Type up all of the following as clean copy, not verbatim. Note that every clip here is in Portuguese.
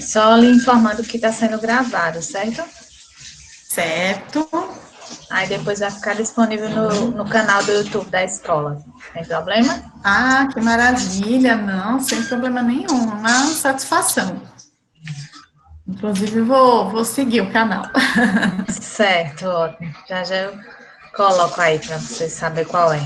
Só lhe informando que está sendo gravado, certo? Certo. Aí depois vai ficar disponível no canal do YouTube da escola. Tem problema? Ah, que maravilha. Não, sem problema nenhum. Uma satisfação. Inclusive, vou seguir o canal. Certo, ótimo. Já já eu coloco aí para vocês saberem qual é.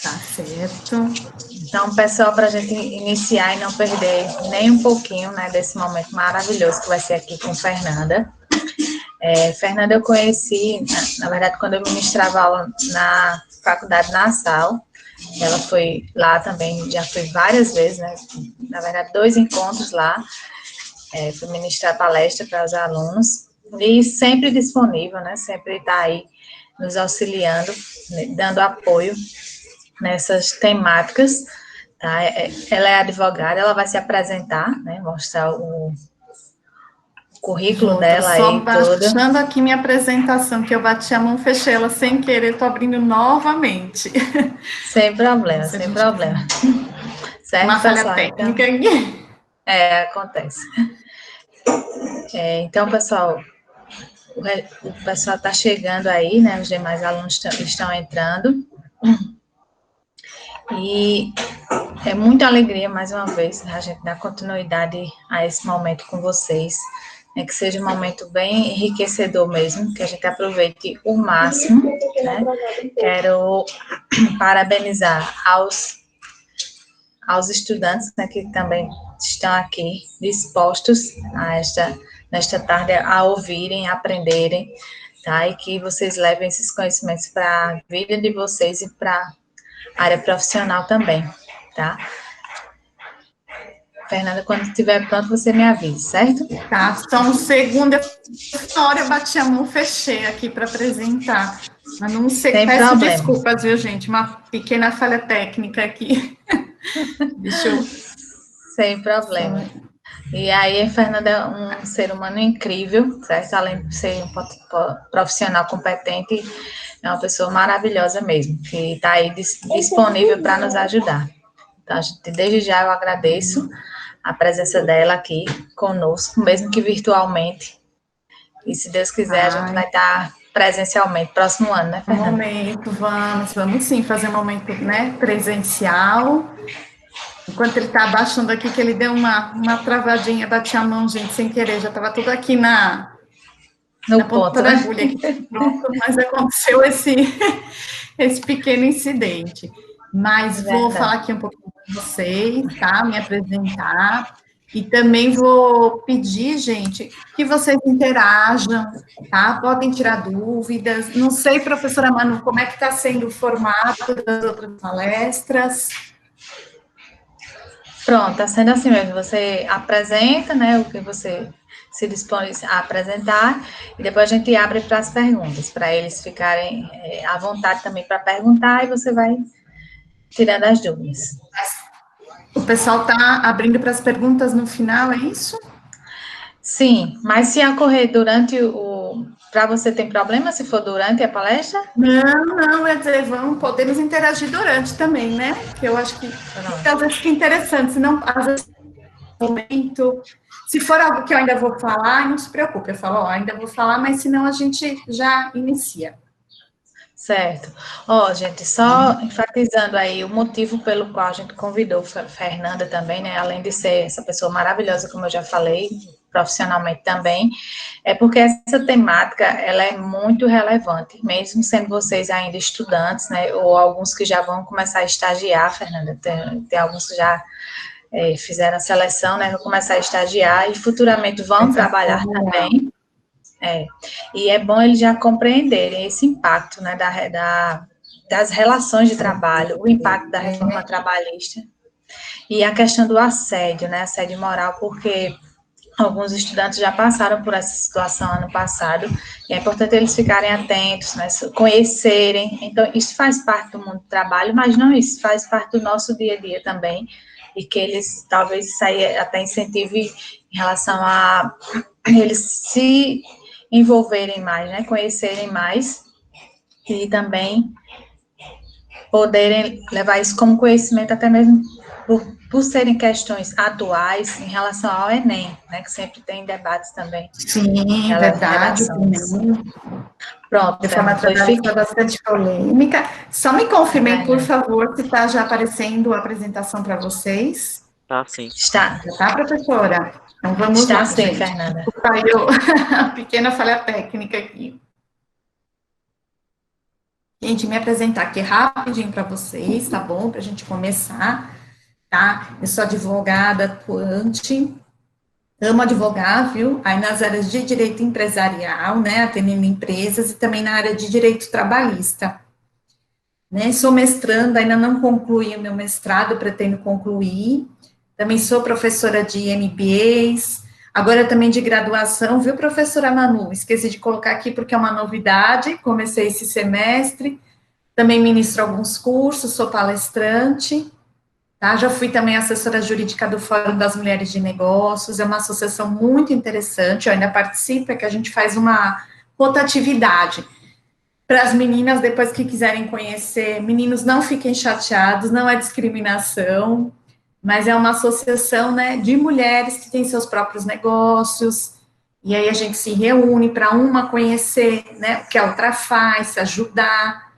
Tá certo. Então, pessoal, para a gente iniciar e não perder nem um pouquinho, né, desse momento maravilhoso que vai ser aqui com Fernanda. Fernanda eu conheci, na verdade, quando eu ministrava aula na faculdade Nassau. Ela foi lá também, já foi várias vezes, né? Na verdade, 2 encontros lá. Fui ministrar palestra para os alunos. E sempre disponível, né? Sempre está aí nos auxiliando, dando apoio nessas temáticas. Tá? Ela é advogada, ela vai se apresentar, né? Mostrar o currículo Tô dela só aí e tudo. baixando aqui minha apresentação, que eu bati a mão, fechei ela sem querer, tô abrindo novamente. Sem problema, Nossa, a sem gente tem problema. uma Certo, falha pessoal? Então, técnica aqui. acontece. Então, pessoal, o pessoal está chegando aí, né? Os demais alunos estão entrando. E é muita alegria, mais uma vez, a gente dar continuidade a esse momento com vocês. Né, que seja um momento bem enriquecedor mesmo, que a gente aproveite o máximo. Né? Quero parabenizar aos estudantes, né, que também estão aqui dispostos nesta tarde a ouvirem, a aprenderem, tá? E que vocês levem esses conhecimentos para a vida de vocês e para a área profissional também, tá? Fernanda, quando estiver pronto, você me avisa, certo? Tá, só um segundo, na hora eu bati a mão, fechei aqui para apresentar. Mas não sei, Sem peço problema. desculpas, viu, gente? Uma pequena falha técnica aqui. Deixa eu. Sem problema. E aí, a Fernanda é um ser humano incrível, certo? Além de ser um profissional competente, é uma pessoa maravilhosa mesmo, que está aí disponível para nos ajudar. Então, desde já eu agradeço a presença dela aqui conosco, mesmo que virtualmente. E se Deus quiser, a gente Ai, vai estar presencialmente próximo ano, né, um Fernanda? momento, vamos sim fazer um momento, né, presencial. Enquanto ele está abaixando aqui, que ele deu uma travadinha, bati a mão, gente, sem querer, já estava tudo aqui na No ponta ponto, da né? agulha, aqui, pronto, mas aconteceu esse pequeno incidente. É Mas vou falar verdade. aqui um pouquinho com vocês, tá? Me apresentar. E também vou pedir, gente, que vocês interajam, tá? Podem tirar dúvidas. Não sei, professora Manu, como é que está sendo o formato das outras palestras. Pronto, está sendo assim mesmo. Você apresenta, né, o que você se dispõe a apresentar, e depois a gente abre para as perguntas, para eles ficarem à vontade também para perguntar, e você vai tirando as dúvidas. O pessoal está abrindo para as perguntas no final, é isso? Sim, mas se ocorrer durante o. Para você tem problema se for durante a palestra? Não, quer dizer, podemos interagir durante também, né? Que eu acho que às vezes fica interessante, senão, às vezes, momento, se for algo que eu ainda vou falar, não se preocupe, eu falo, ó, ainda vou falar, mas senão a gente já inicia. Certo. Ó, gente, só enfatizando aí o motivo pelo qual a gente convidou Fernanda também, né? Além de ser essa pessoa maravilhosa, como eu já falei, profissionalmente também, é porque essa temática, ela é muito relevante, mesmo sendo vocês ainda estudantes, né? Ou alguns que já vão começar a estagiar, Fernanda, tem alguns que já fizeram a seleção, né? Vão começar a estagiar e futuramente vão Essa trabalhar forma, também. E é bom eles já compreenderem esse impacto, né, das relações de trabalho, o impacto da reforma trabalhista e a questão do assédio, né, assédio moral, porque alguns estudantes já passaram por essa situação ano passado, e é importante eles ficarem atentos, né, conhecerem. Então, isso faz parte do mundo do trabalho, mas não isso, faz parte do nosso dia a dia também, e que eles, talvez, isso aí até incentive em relação a eles se envolverem mais, né, conhecerem mais, e também poderem levar isso como conhecimento até mesmo por serem questões atuais em relação ao Enem, né, que sempre tem debates também. Sim, verdade. Pronto, Reforma trabalhista bastante polêmica. Só me confirmem, por favor, se está já aparecendo a apresentação para vocês. Tá, sim. Está. Tá, professora? Então, vamos Está lá, sim, gente. Fernanda. Desculpa, a pequena falha técnica aqui. Gente, me apresentar aqui rapidinho para vocês, tá bom? Para a gente começar, tá? Eu sou advogada atuante, amo advogar, viu? Aí nas áreas de direito empresarial, né? Atendendo empresas e também na área de direito trabalhista. Né, sou mestranda, ainda não concluí o meu mestrado, pretendo concluir. Também sou professora de MBAs, agora também de graduação, viu, professora Manu? Esqueci de colocar aqui porque é uma novidade, comecei esse semestre. Também ministro alguns cursos, sou palestrante, tá? Já fui também assessora jurídica do Fórum das Mulheres de Negócios, é uma associação muito interessante, eu ainda participo, é que a gente faz uma rotatividade. Para as meninas, depois que quiserem conhecer, meninos, não fiquem chateados, não é discriminação, mas é uma associação, né, de mulheres que têm seus próprios negócios, e aí a gente se reúne para uma conhecer, né, o que a outra faz, se ajudar,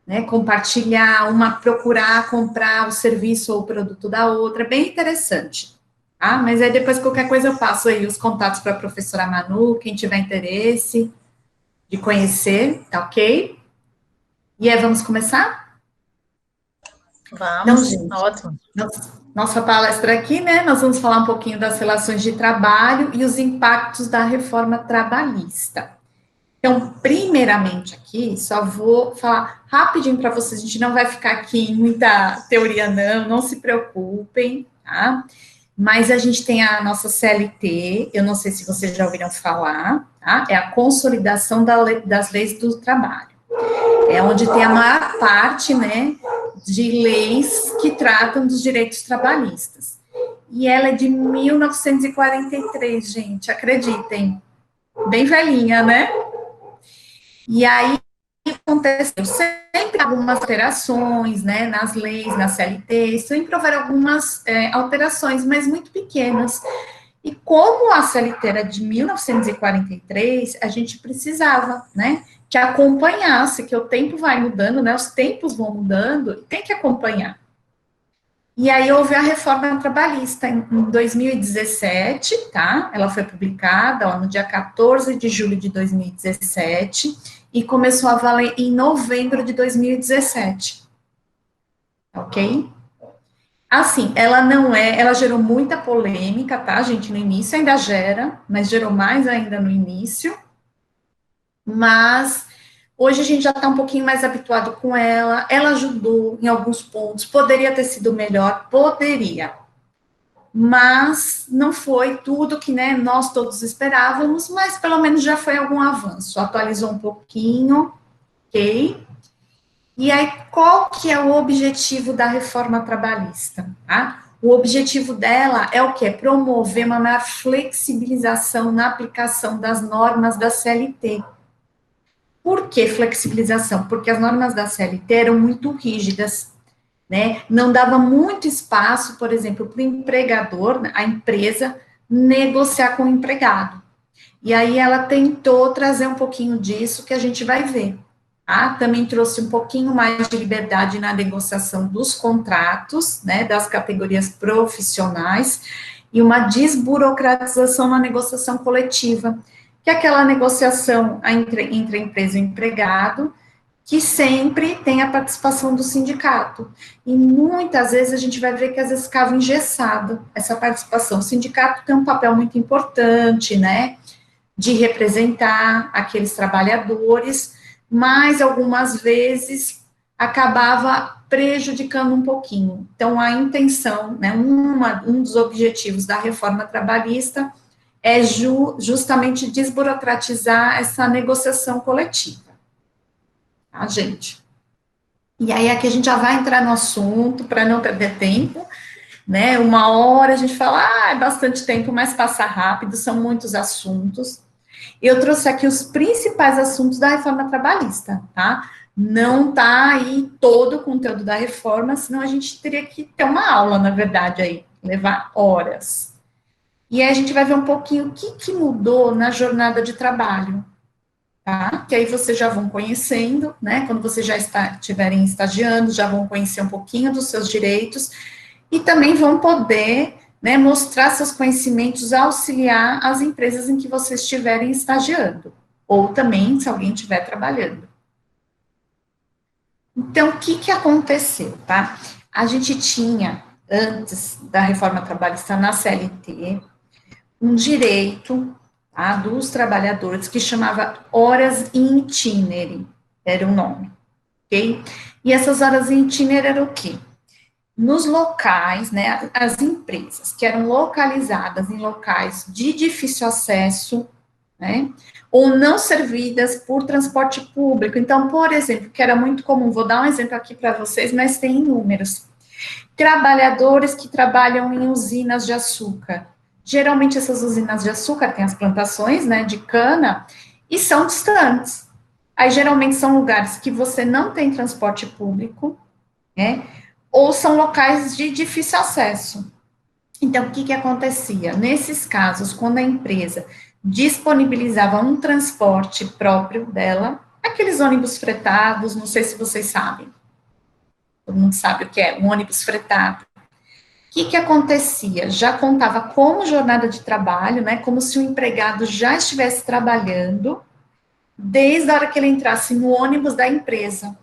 né, compartilhar, uma procurar comprar o serviço ou o produto da outra, bem interessante, tá? Mas aí depois qualquer coisa eu passo aí os contatos para a professora Manu, quem tiver interesse de conhecer, tá ok? E aí, vamos começar? Vamos, então, gente, ótimo. Nossa palestra aqui, né, nós vamos falar um pouquinho das relações de trabalho e os impactos da reforma trabalhista. Então, primeiramente aqui, só vou falar rapidinho para vocês, a gente não vai ficar aqui em muita teoria não se preocupem, tá? Mas a gente tem a nossa CLT, eu não sei se vocês já ouviram falar, tá? É a consolidação das leis do trabalho. É onde tem a maior parte, né, de leis que tratam dos direitos trabalhistas. E ela é de 1943, gente, acreditem. Bem velhinha, né? E aí, aconteceu sempre algumas alterações, né, nas leis, na CLT, sempre houveram algumas alterações, mas muito pequenas. E como a CLT era de 1943, a gente precisava, né, que acompanhasse, que o tempo vai mudando, né, os tempos vão mudando, e tem que acompanhar. E aí houve a reforma trabalhista em 2017, tá? Ela foi publicada ó, no dia 14 de julho de 2017 e começou a valer em novembro de 2017. Ok? Assim, ela gerou muita polêmica, tá, gente, no início, ainda gera, mas gerou mais ainda no início, mas hoje a gente já está um pouquinho mais habituado com ela ajudou em alguns pontos, poderia ter sido melhor, poderia, mas não foi tudo que, né, nós todos esperávamos, mas pelo menos já foi algum avanço, atualizou um pouquinho, ok? E aí, qual que é o objetivo da reforma trabalhista? Tá? O objetivo dela é o quê? Promover uma maior flexibilização na aplicação das normas da CLT. Por que flexibilização? Porque as normas da CLT eram muito rígidas, né? Não dava muito espaço, por exemplo, para o empregador, a empresa, negociar com o empregado. E aí ela tentou trazer um pouquinho disso que a gente vai ver. Tá? Também trouxe um pouquinho mais de liberdade na negociação dos contratos, né, das categorias profissionais, e uma desburocratização na negociação coletiva, que é aquela negociação entre a empresa e o empregado, que sempre tem a participação do sindicato. E muitas vezes a gente vai ver que às vezes ficava engessado essa participação. O sindicato tem um papel muito importante, né, de representar aqueles trabalhadores, mas algumas vezes acabava prejudicando um pouquinho. Então, a intenção, né, um dos objetivos da reforma trabalhista é justamente desburocratizar essa negociação coletiva. Tá, gente? E aí, aqui a gente já vai entrar no assunto, para não perder tempo, né, 1 hora a gente fala, é bastante tempo, mas passa rápido, são muitos assuntos. Eu trouxe aqui os principais assuntos da reforma trabalhista, tá? Não está aí todo o conteúdo da reforma, senão a gente teria que ter uma aula, na verdade, aí, levar horas. E aí a gente vai ver um pouquinho o que mudou na jornada de trabalho, tá? Que aí vocês já vão conhecendo, né? Quando vocês já estiverem estagiando, já vão conhecer um pouquinho dos seus direitos e também vão poder, né, mostrar seus conhecimentos, auxiliar as empresas em que vocês estiverem estagiando, ou também se alguém estiver trabalhando. Então, o que aconteceu, tá? A gente tinha, antes da reforma trabalhista na CLT, um direito, tá, dos trabalhadores que chamava horas in itinere, era o nome, ok? E essas horas in itinere eram o quê? Nos locais, né, as empresas que eram localizadas em locais de difícil acesso, né, ou não servidas por transporte público. Então, por exemplo, que era muito comum, vou dar um exemplo aqui para vocês, mas tem inúmeros. Trabalhadores que trabalham em usinas de açúcar. Geralmente, essas usinas de açúcar têm as plantações, né, de cana, e são distantes. Aí, geralmente, são lugares que você não tem transporte público, né, ou são locais de difícil acesso. Então, o que acontecia? Nesses casos, quando a empresa disponibilizava um transporte próprio dela, aqueles ônibus fretados, não sei se vocês sabem, todo mundo sabe o que é, um ônibus fretado. O que acontecia? Já contava como jornada de trabalho, né, como se o empregado já estivesse trabalhando, desde a hora que ele entrasse no ônibus da empresa,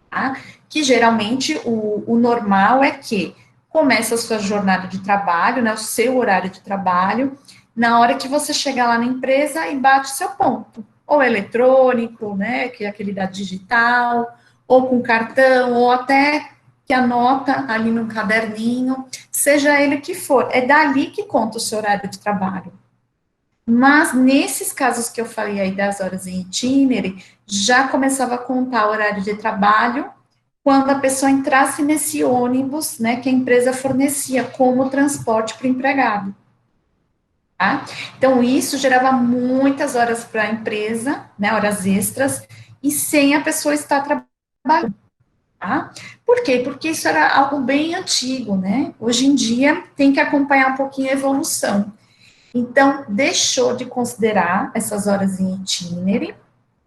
tá? Que geralmente o normal é que começa a sua jornada de trabalho, né, o seu horário de trabalho, na hora que você chegar lá na empresa e bate o seu ponto, ou eletrônico, né, que é aquele da digital, ou com cartão, ou até que anota ali no caderninho, seja ele o que for, é dali que conta o seu horário de trabalho. Mas nesses casos que eu falei aí das horas em itinerary, já começava a contar o horário de trabalho quando a pessoa entrasse nesse ônibus, né, que a empresa fornecia como transporte para o empregado. Tá? Então, isso gerava muitas horas para a empresa, né, horas extras, e sem a pessoa estar trabalhando. Tá? Por quê? Porque isso era algo bem antigo, né? Hoje em dia tem que acompanhar um pouquinho a evolução. Então, deixou de considerar essas horas em itinerary,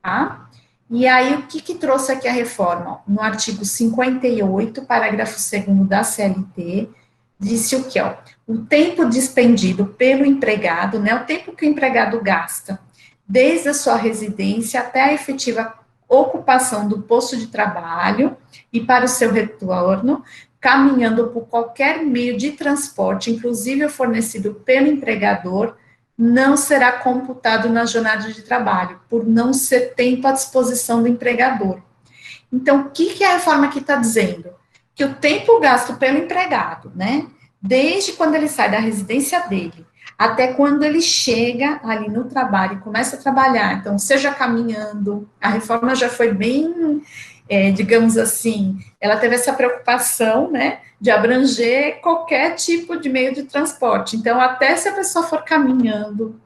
tá? E aí, o que trouxe aqui a reforma? No artigo 58, parágrafo 2º da CLT, disse o que, ó, o tempo despendido pelo empregado, né, o tempo que o empregado gasta, desde a sua residência até a efetiva ocupação do posto de trabalho e para o seu retorno, caminhando por qualquer meio de transporte, inclusive o fornecido pelo empregador, não será computado na jornada de trabalho, por não ser tempo à disposição do empregador. Então, o que a reforma aqui está dizendo? Que o tempo gasto pelo empregado, né, desde quando ele sai da residência dele, até quando ele chega ali no trabalho e começa a trabalhar, então, seja caminhando, a reforma já foi bem, digamos assim, ela teve essa preocupação, né, de abranger qualquer tipo de meio de transporte. Então, até se a pessoa for caminhando,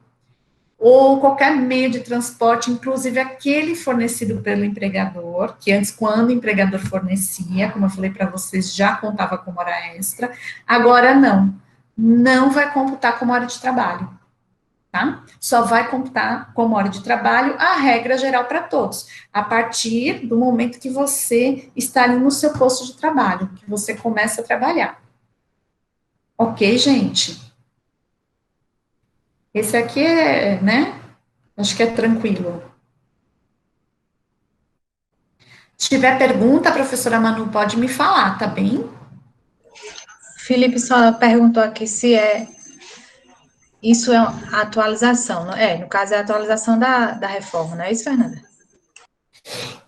ou qualquer meio de transporte, inclusive aquele fornecido pelo empregador, que antes, quando o empregador fornecia, como eu falei para vocês, já contava como hora extra, agora não vai computar como hora de trabalho, tá? Só vai computar como hora de trabalho a regra geral para todos, a partir do momento que você está ali no seu posto de trabalho, que você começa a trabalhar. Ok, gente? Esse aqui é, né? Acho que é tranquilo. Se tiver pergunta, a professora Manu pode me falar, tá bem? Felipe só perguntou aqui se isso é a atualização, não é? No caso, é a atualização da reforma, não é isso, Fernanda?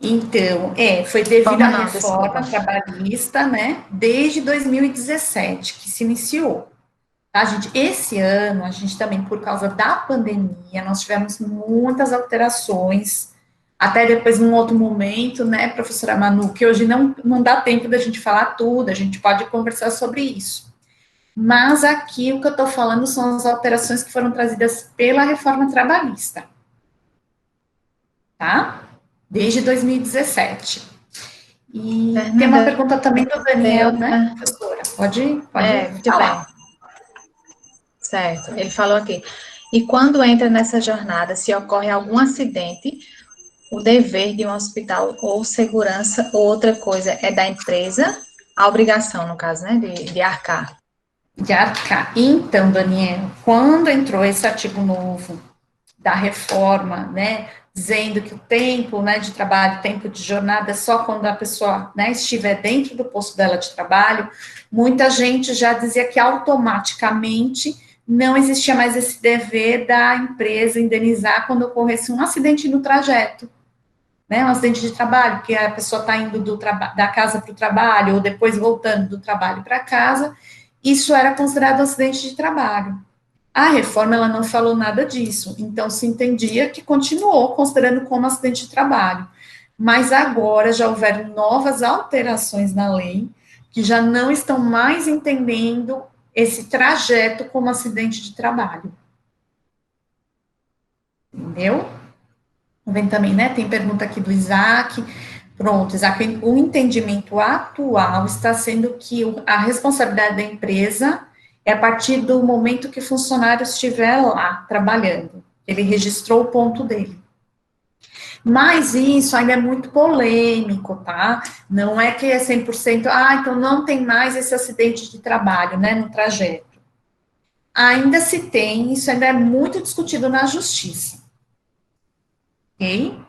Então, foi devido Reforma à não, desculpa. reforma trabalhista, né, desde 2017 que se iniciou. Tá, gente? Esse ano, a gente também, por causa da pandemia, nós tivemos muitas alterações, até depois, num outro momento, né, professora Manu, que hoje não dá tempo da gente falar tudo, a gente pode conversar sobre isso. Mas aqui o que eu estou falando são as alterações que foram trazidas pela reforma trabalhista, tá? Desde 2017. E Fernanda, tem uma pergunta também do Daniel, né, professora? Pode muito falar. bem. Certo, ele falou aqui. E quando entra nessa jornada, se ocorre algum acidente, o dever de um hospital ou segurança ou outra coisa é da empresa, a obrigação, no caso, né, de arcar. De arcar. Então, Daniel, quando entrou esse artigo novo da reforma, né, dizendo que o tempo, né, de trabalho, tempo de jornada é só quando a pessoa, né, estiver dentro do posto dela de trabalho, muita gente já dizia que automaticamente não existia mais esse dever da empresa indenizar quando ocorresse um acidente no trajeto, né, um acidente de trabalho, que a pessoa está indo da casa para o trabalho, ou depois voltando do trabalho para casa, isso era considerado acidente de trabalho. A reforma, ela não falou nada disso, então se entendia que continuou considerando como acidente de trabalho. Mas agora já houveram novas alterações na lei, que já não estão mais entendendo esse trajeto como acidente de trabalho. Entendeu? Vem também, né? Tem pergunta aqui do Isaac. Pronto, Isaac, o entendimento atual está sendo que a responsabilidade da empresa é a partir do momento que o funcionário estiver lá trabalhando. Ele registrou o ponto dele. Mas isso ainda é muito polêmico, tá? Não é que é 100%, então não tem mais esse acidente de trabalho, né, no trajeto. Ainda se tem, isso ainda é muito discutido na justiça. Ok?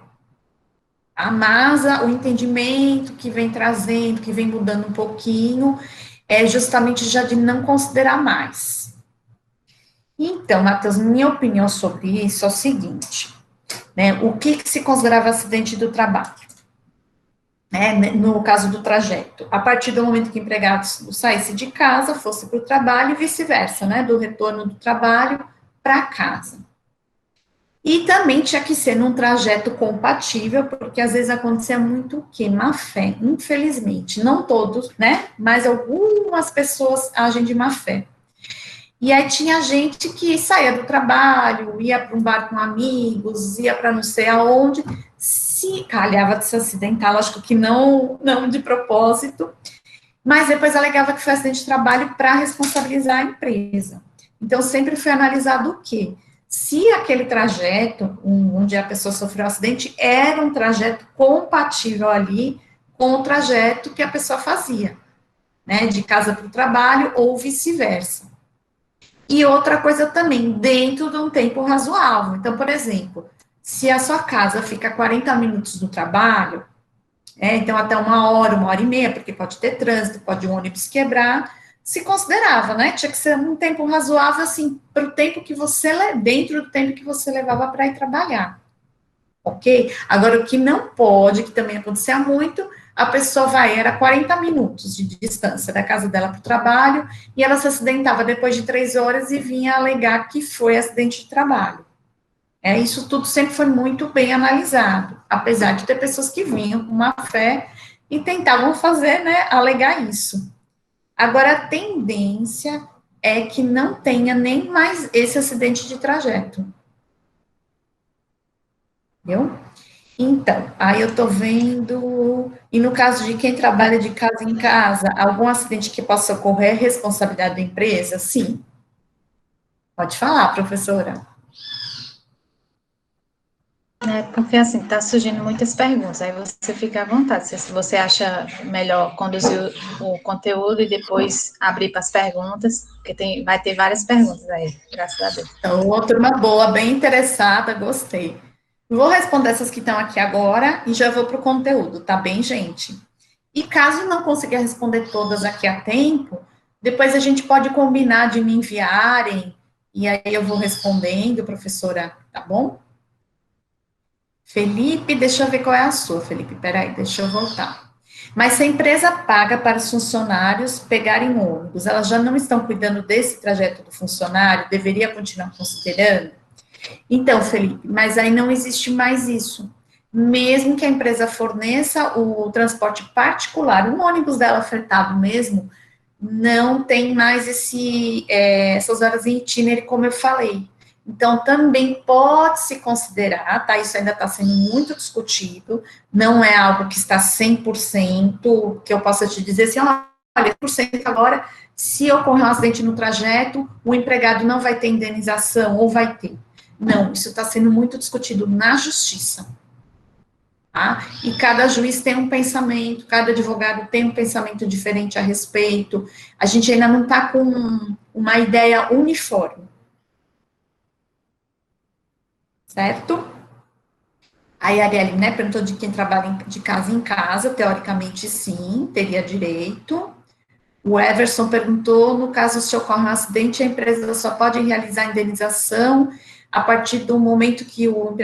Mas o entendimento que vem trazendo, que vem mudando um pouquinho, é justamente já de não considerar mais. Então, Matheus, minha opinião sobre isso é o seguinte, né, o que se considerava acidente do trabalho? Né, no caso do trajeto, a partir do momento que o empregado saísse de casa, fosse para o trabalho e vice-versa, né, do retorno do trabalho para casa. E também tinha que ser num trajeto compatível, porque às vezes acontecia muito o quê? Má fé, infelizmente. Não todos, né? Mas algumas pessoas agem de má fé. E aí tinha gente que saía do trabalho, ia para um bar com amigos, ia para não sei aonde, se calhava de se acidentar, lógico que não de propósito, mas depois alegava que foi acidente de trabalho para responsabilizar a empresa. Então, sempre foi analisado o quê? Se aquele trajeto, onde a pessoa sofreu um acidente, era um trajeto compatível ali com o trajeto que a pessoa fazia, né, de casa para o trabalho ou vice-versa. E outra coisa também, dentro de um tempo razoável. Então, por exemplo, se a sua casa fica 40 minutos do trabalho, então até 1 hora e meia, porque pode ter trânsito, pode um ônibus quebrar, se considerava, né? Tinha que ser um tempo razoável, assim, para o tempo que você, dentro do tempo que você levava para ir trabalhar. Ok? Agora, o que não pode, que também acontecia muito, a pessoa era 40 minutos de distância da casa dela para o trabalho, e ela se acidentava depois de 3 horas e vinha alegar que foi acidente de trabalho. Isso tudo sempre foi muito bem analisado, apesar de ter pessoas que vinham com má fé e tentavam fazer, né, alegar isso. Agora, a tendência é que não tenha nem mais esse acidente de trajeto. Entendeu? Então, aí eu tô vendo, e no caso de quem trabalha de casa em casa, algum acidente que possa ocorrer é responsabilidade da empresa? Sim. Pode falar, professora. Porque assim, está surgindo muitas perguntas, aí você fica à vontade, se você acha melhor conduzir o conteúdo e depois abrir para as perguntas, porque vai ter várias perguntas aí, graças a Deus. Então, uma turma boa, bem interessada, gostei. Vou responder essas que estão aqui agora e já vou para o conteúdo, tá bem, gente? E caso não consiga responder todas aqui a tempo, depois a gente pode combinar de me enviarem, e aí eu vou respondendo, professora, tá bom? Felipe, deixa eu ver qual é a sua, Felipe, peraí, deixa eu voltar. Mas se a empresa paga para os funcionários pegarem ônibus, elas já não estão cuidando desse trajeto do funcionário, deveria continuar considerando? Então, Felipe, mas aí não existe mais isso. Mesmo que a empresa forneça o transporte particular, um ônibus dela fretado mesmo, não tem mais essas horas em itinerário, como eu falei. Então, também pode-se considerar, tá? Isso ainda está sendo muito discutido, não é algo que está 100%, que eu possa te dizer assim, olha, 100% agora, se ocorrer um acidente no trajeto, o empregado não vai ter indenização, ou vai ter. Não, isso está sendo muito discutido na justiça. Tá? E cada juiz tem um pensamento, cada advogado tem um pensamento diferente a respeito. A gente ainda não está com uma ideia uniforme. Certo? Aí a Arielle, né, perguntou de quem trabalha de casa em casa, teoricamente sim, teria direito. O Everson perguntou, no caso se ocorre um acidente, a empresa só pode realizar a indenização a partir do momento que o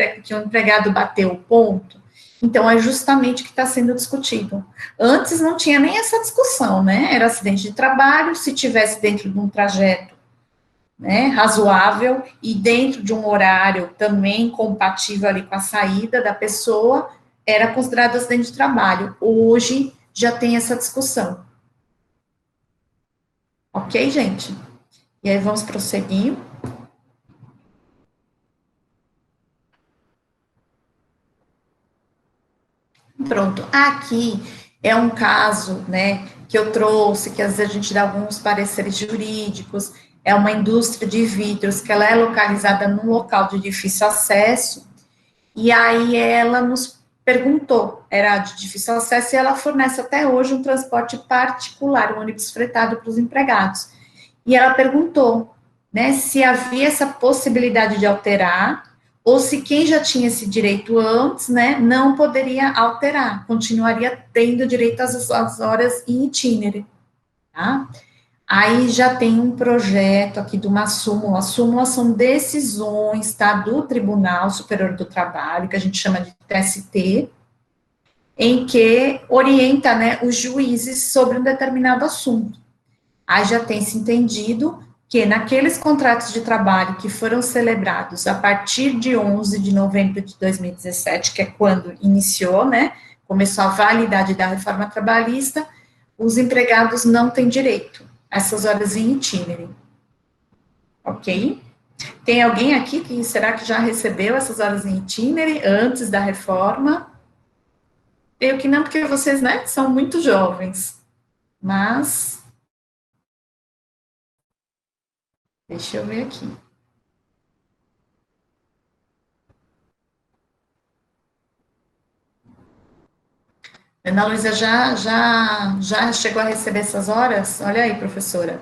empregado bateu o ponto. Então, é justamente o que está sendo discutido. Antes não tinha nem essa discussão, né? Era acidente de trabalho, se tivesse dentro de um trajeto, né, razoável e dentro de um horário também compatível ali com a saída da pessoa, era considerado acidente de trabalho. Hoje já tem essa discussão. Ok, gente? E aí vamos prosseguir. Pronto. Aqui é um caso, né, que eu trouxe, que às vezes a gente dá alguns pareceres jurídicos, é uma indústria de vidros, que ela é localizada num local de difícil acesso, e aí ela nos perguntou, era de difícil acesso, e ela fornece até hoje um transporte particular, um ônibus fretado para os empregados. E ela perguntou, né, se havia essa possibilidade de alterar, ou se quem já tinha esse direito antes, né, não poderia alterar, continuaria tendo direito às horas em itinerary, tá? Aí já tem um projeto aqui de uma súmula. As súmulas são decisões, tá, do Tribunal Superior do Trabalho, que a gente chama de TST, em que orienta, né, os juízes sobre um determinado assunto. Aí já tem se entendido que naqueles contratos de trabalho que foram celebrados a partir de 11 de novembro de 2017, que é quando iniciou, né, começou a validade da reforma trabalhista, os empregados não têm direito a essas horas em itinerary. Ok? Tem alguém aqui que será que já recebeu essas horas em itinerary antes da reforma? Eu que não, porque vocês, né, são muito jovens. Mas, deixa eu ver aqui. Ana Luísa já chegou a receber essas horas? Olha aí, professora.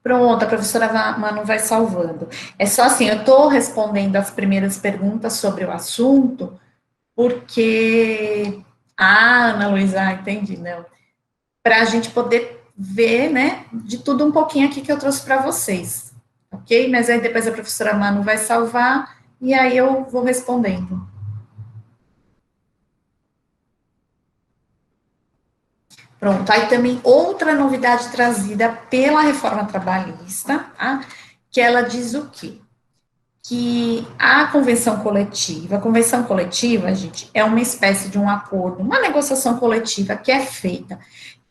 Pronto, a professora Manu vai salvando. É só assim, eu estou respondendo as primeiras perguntas sobre o assunto, porque... Ah, Ana Luísa, entendi, não. Para a gente poder ver, né, de tudo um pouquinho aqui que eu trouxe para vocês, ok? Mas aí depois a professora Manu vai salvar, e aí eu vou respondendo. Pronto, aí também outra novidade trazida pela reforma trabalhista, tá? Que ela diz o quê? Que a convenção coletiva, gente, é uma espécie de um acordo, uma negociação coletiva que é feita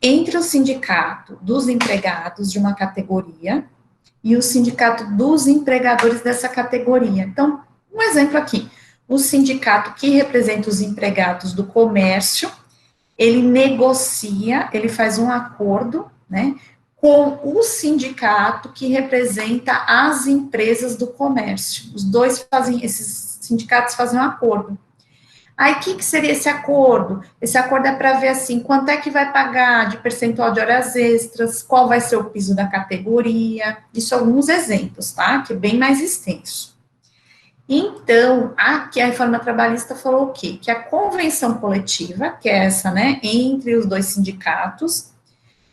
entre o sindicato dos empregados de uma categoria e o sindicato dos empregadores dessa categoria. Então, um exemplo aqui, o sindicato que representa os empregados do comércio, ele negocia, ele faz um acordo, né, com o sindicato que representa as empresas do comércio. Os dois fazem, esses sindicatos fazem um acordo. Aí, o que seria esse acordo? Esse acordo é para ver, assim, quanto é que vai pagar de percentual de horas extras, qual vai ser o piso da categoria, isso alguns exemplos, tá? Que é bem mais extenso. Então, aqui a reforma trabalhista falou o quê? Que a convenção coletiva, que é essa, né, entre os dois sindicatos,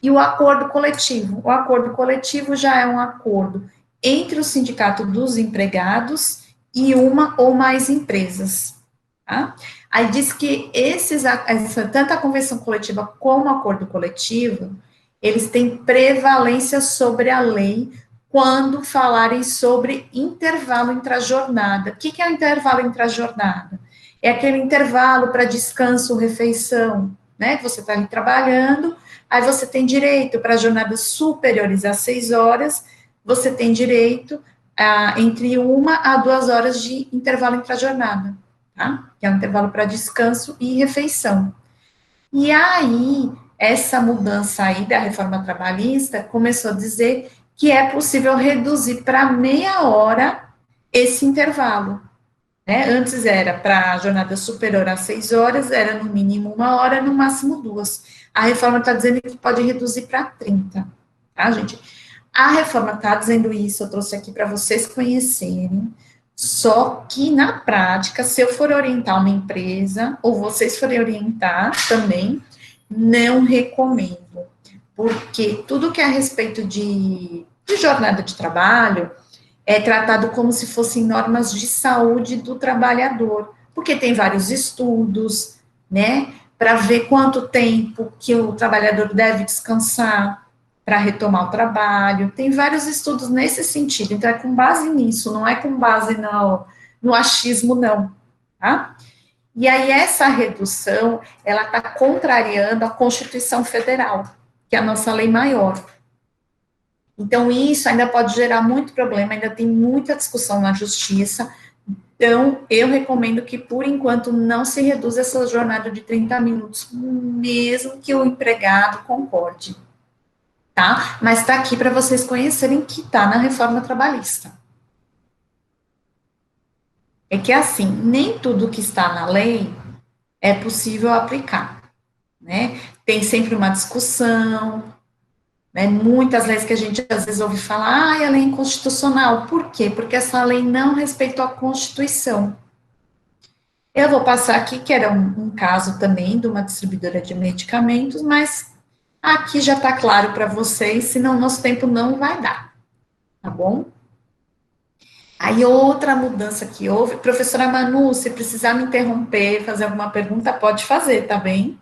e o acordo coletivo. O acordo coletivo já é um acordo entre o sindicato dos empregados e uma ou mais empresas. Tá? Aí diz que tanto a convenção coletiva como o acordo coletivo, eles têm prevalência sobre a lei quando falarem sobre intervalo intrajornada. O que é o intervalo intrajornada? É aquele intervalo para descanso, refeição, né? Você está ali trabalhando, aí você tem direito para jornadas superiores a 6 horas, você tem direito entre 1 a 2 horas de intervalo entre a jornada, tá? Que é um intervalo para descanso e refeição. E aí, essa mudança aí da reforma trabalhista começou a dizer que é possível reduzir para meia hora esse intervalo, né? Antes era para jornada superior a 6 horas, era no mínimo 1 hora, no máximo 2. A reforma está dizendo que pode reduzir para 30, tá, gente? A reforma está dizendo isso, eu trouxe aqui para vocês conhecerem, só que na prática, se eu for orientar uma empresa, ou vocês forem orientar também, não recomendo, porque tudo que é a respeito de jornada de trabalho é tratado como se fossem normas de saúde do trabalhador, porque tem vários estudos, né, para ver quanto tempo que o trabalhador deve descansar para retomar o trabalho, tem vários estudos nesse sentido, então é com base nisso, não é com base no achismo, não, tá? E aí essa redução, ela está contrariando a Constituição Federal, que é a nossa lei maior. Então, isso ainda pode gerar muito problema, ainda tem muita discussão na justiça. Então, eu recomendo que, por enquanto, não se reduza essa jornada de 30 minutos, mesmo que o empregado concorde, tá? Mas está aqui para vocês conhecerem que está na reforma trabalhista. É que, assim, nem tudo que está na lei é possível aplicar, né? Tem sempre uma discussão, né? Muitas leis que a gente às vezes ouve falar, a lei é inconstitucional. Por quê? Porque essa lei não respeitou a Constituição. Eu vou passar aqui, que era um caso também de uma distribuidora de medicamentos, mas aqui já está claro para vocês, senão nosso tempo não vai dar, tá bom? Aí outra mudança que houve, professora Manu, se precisar me interromper, fazer alguma pergunta, pode fazer, tá bem?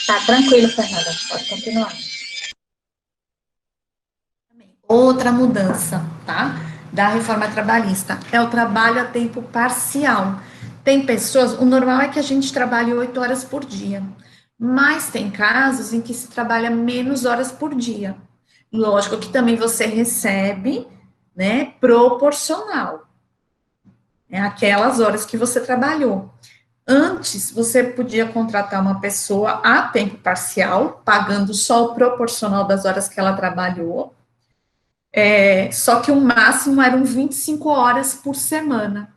Tá tranquilo, Fernanda, pode continuar. Outra mudança, tá? Da reforma trabalhista é o trabalho a tempo parcial. Tem pessoas, o normal é que a gente trabalhe 8 horas por dia, mas tem casos em que se trabalha menos horas por dia. Lógico que também você recebe, né, proporcional, né, aquelas horas que você trabalhou. Antes, você podia contratar uma pessoa a tempo parcial, pagando só o proporcional das horas que ela trabalhou, só que o máximo eram 25 horas por semana.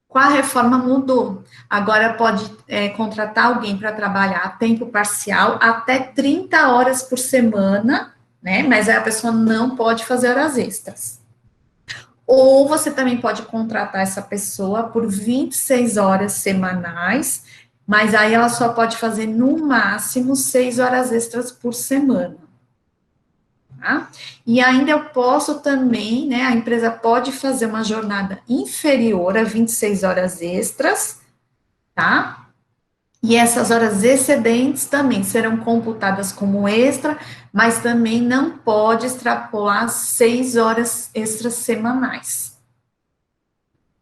Com a reforma mudou. Agora pode contratar alguém para trabalhar a tempo parcial até 30 horas por semana, né? Mas aí a pessoa não pode fazer horas extras. Ou você também pode contratar essa pessoa por 26 horas semanais, mas aí ela só pode fazer no máximo 6 horas extras por semana. Tá? E ainda eu posso também, né, a empresa pode fazer uma jornada inferior a 26 horas extras, tá? E essas horas excedentes também serão computadas como extra, mas também não pode extrapolar 6 horas extras semanais.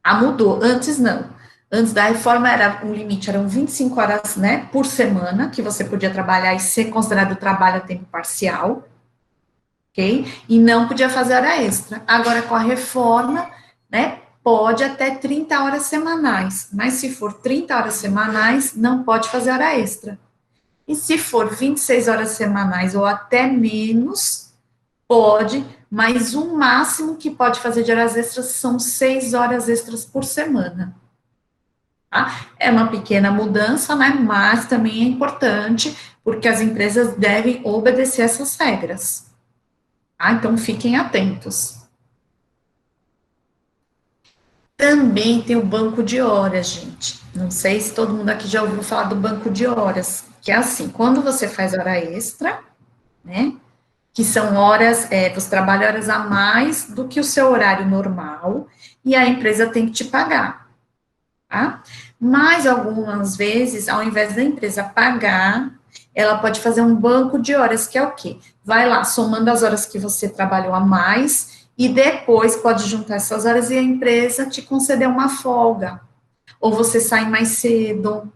Ah, mudou, antes não. Antes da reforma, o limite eram 25 horas, né, por semana, que você podia trabalhar e ser considerado trabalho a tempo parcial, ok? E não podia fazer hora extra. Agora, com a reforma, né, pode até 30 horas semanais, mas se for 30 horas semanais, não pode fazer hora extra. E se for 26 horas semanais ou até menos, pode, mas o máximo que pode fazer de horas extras são 6 horas extras por semana. Tá? É uma pequena mudança, né, mas também é importante, porque as empresas devem obedecer essas regras. Ah, então fiquem atentos. Também tem o banco de horas, gente. Não sei se todo mundo aqui já ouviu falar do banco de horas, que é assim, quando você faz hora extra, né, que são horas, você trabalha horas a mais do que o seu horário normal, e a empresa tem que te pagar, tá? Mas algumas vezes, ao invés da empresa pagar, ela pode fazer um banco de horas, que é o quê? Vai lá, somando as horas que você trabalhou a mais, e depois pode juntar essas horas e a empresa te conceder uma folga. Ou você sai mais cedo.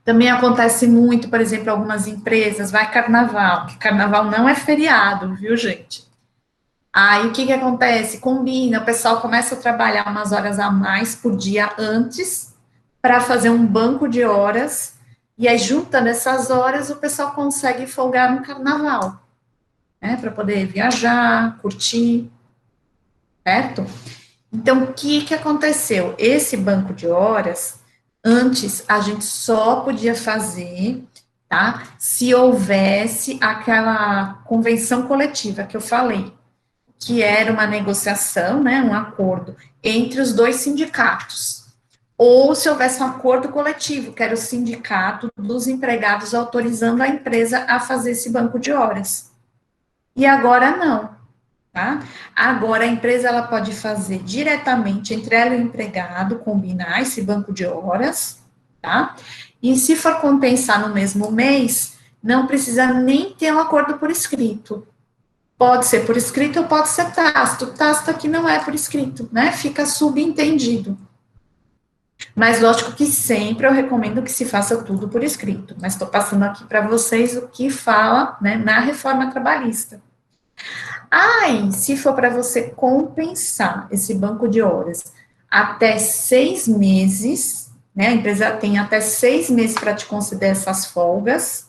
Também acontece muito, por exemplo, algumas empresas, vai carnaval, que carnaval não é feriado, viu, gente? Aí, o que que acontece? Combina, o pessoal começa a trabalhar umas horas a mais por dia antes, para fazer um banco de horas, e aí, juntando essas horas, o pessoal consegue folgar no carnaval, né, para poder viajar, curtir, certo? Então, o que que aconteceu? Esse banco de horas, antes, a gente só podia fazer, tá, se houvesse aquela convenção coletiva que eu falei, que era uma negociação, né, um acordo entre os dois sindicatos, ou se houvesse um acordo coletivo, que era o sindicato dos empregados autorizando a empresa a fazer esse banco de horas. E agora não, tá? Agora a empresa ela pode fazer diretamente entre ela e o empregado, combinar esse banco de horas, tá? E se for compensar no mesmo mês, não precisa nem ter um acordo por escrito. Pode ser por escrito ou pode ser tácito. Tácito aqui não é por escrito, né? Fica subentendido. Mas lógico que sempre eu recomendo que se faça tudo por escrito. Mas estou passando aqui para vocês o que fala, né, na reforma trabalhista. Aí, se for para você compensar esse banco de horas até 6 meses, né? A empresa tem até 6 meses para te conceder essas folgas.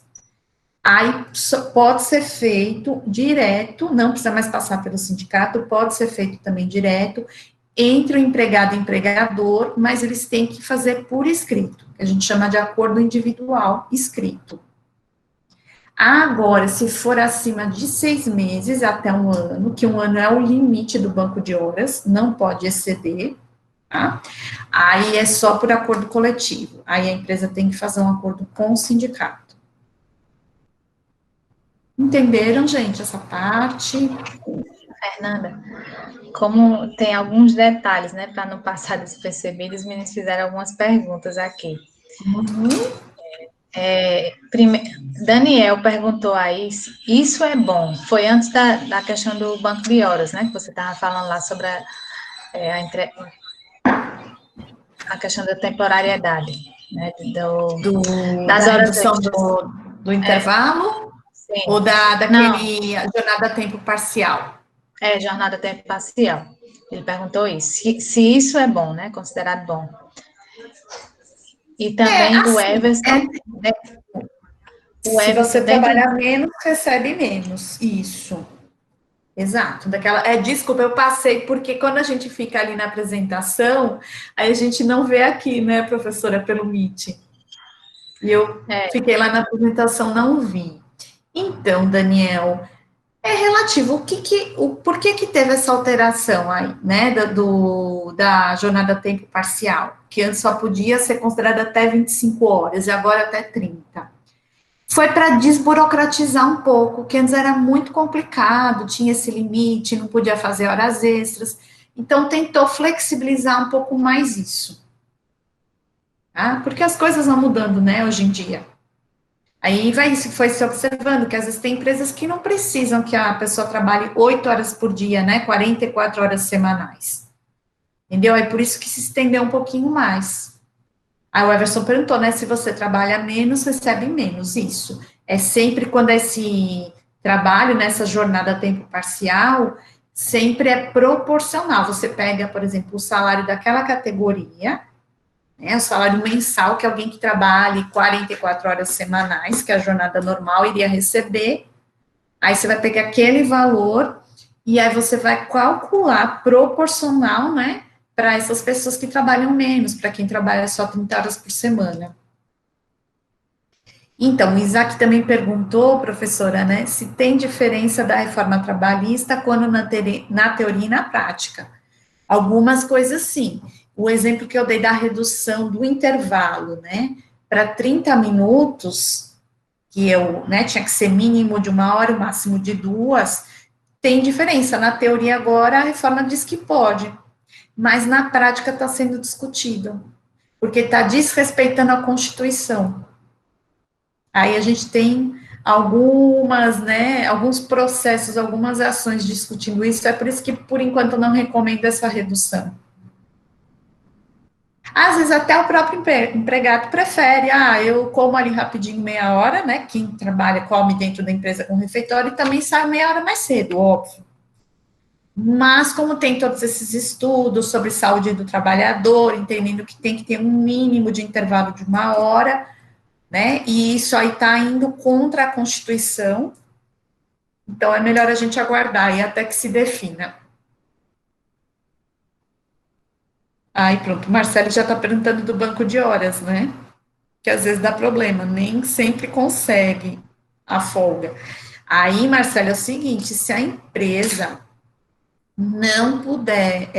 Aí pode ser feito direto, não precisa mais passar pelo sindicato, pode ser feito também direto entre o empregado e o empregador, mas eles têm que fazer por escrito, que a gente chama de acordo individual escrito. Agora, se for acima de 6 meses até um ano, que um ano é o limite do banco de horas, não pode exceder, tá? Aí é só por acordo coletivo. Aí a empresa tem que fazer um acordo com o sindicato. Entenderam, gente, essa parte? Fernanda, como tem alguns detalhes, né, para não passar despercebido, os meninos fizeram algumas perguntas aqui. Daniel perguntou aí, isso é bom? Foi antes da questão do banco de horas, né, que você estava falando lá sobre a questão da temporariedade, né, das horas redução do intervalo? Sim. Ou daquele jornada a tempo parcial? Jornada a tempo parcial. Ele perguntou isso. Se isso é bom, né? Considerado bom. E também assim, o Everson. Se você trabalhar menos, recebe menos. Isso. Exato. Desculpa, eu passei, porque quando a gente fica ali na apresentação, aí a gente não vê aqui, né, professora, pelo Meet. E eu fiquei lá na apresentação, não vi. Então, Daniel, é relativo. Por que teve essa alteração aí, né, da jornada a tempo parcial? Que antes só podia ser considerada até 25 horas, e agora até 30. Foi para desburocratizar um pouco, que antes era muito complicado, tinha esse limite, não podia fazer horas extras. Então, tentou flexibilizar um pouco mais isso. Tá? Porque as coisas vão mudando, né, hoje em dia. Aí foi se observando que às vezes tem empresas que não precisam que a pessoa trabalhe 8 horas por dia, né, 44 horas semanais. Entendeu? É por isso que se estendeu um pouquinho mais. Aí o Everson perguntou, né, se você trabalha menos, recebe menos, isso. É sempre quando esse trabalho, nessa jornada a tempo parcial, sempre é proporcional. Você pega, por exemplo, o salário daquela categoria, né, o salário mensal que alguém que trabalhe 44 horas semanais, que a jornada normal iria receber, aí você vai pegar aquele valor e aí você vai calcular proporcional, né, para essas pessoas que trabalham menos, para quem trabalha só 30 horas por semana. Então, o Isaac também perguntou, professora, né, se tem diferença da reforma trabalhista quando na teoria e na prática. Algumas coisas sim. O exemplo que eu dei da redução do intervalo, né, para 30 minutos, que tinha que ser mínimo de 1 hora, o máximo de 2, tem diferença. Na teoria agora, a reforma diz que pode, mas na prática está sendo discutido, porque está desrespeitando a Constituição. Aí a gente tem alguns processos, algumas ações discutindo isso, é por isso que, por enquanto, não recomendo essa redução. Às vezes, até o próprio empregado prefere, eu como ali rapidinho 30 horas, né, quem trabalha, come dentro da empresa com refeitório, e também sai 30 horas mais cedo, óbvio. Mas, como tem todos esses estudos sobre saúde do trabalhador, entendendo que tem que ter um mínimo de intervalo de 1 hora, né? E isso aí está indo contra a Constituição, então é melhor a gente aguardar e até que se defina. Aí pronto, o Marcelo já está perguntando do banco de horas, né? Que às vezes dá problema, nem sempre consegue a folga. Aí, Marcelo, é o seguinte, se a empresa não puder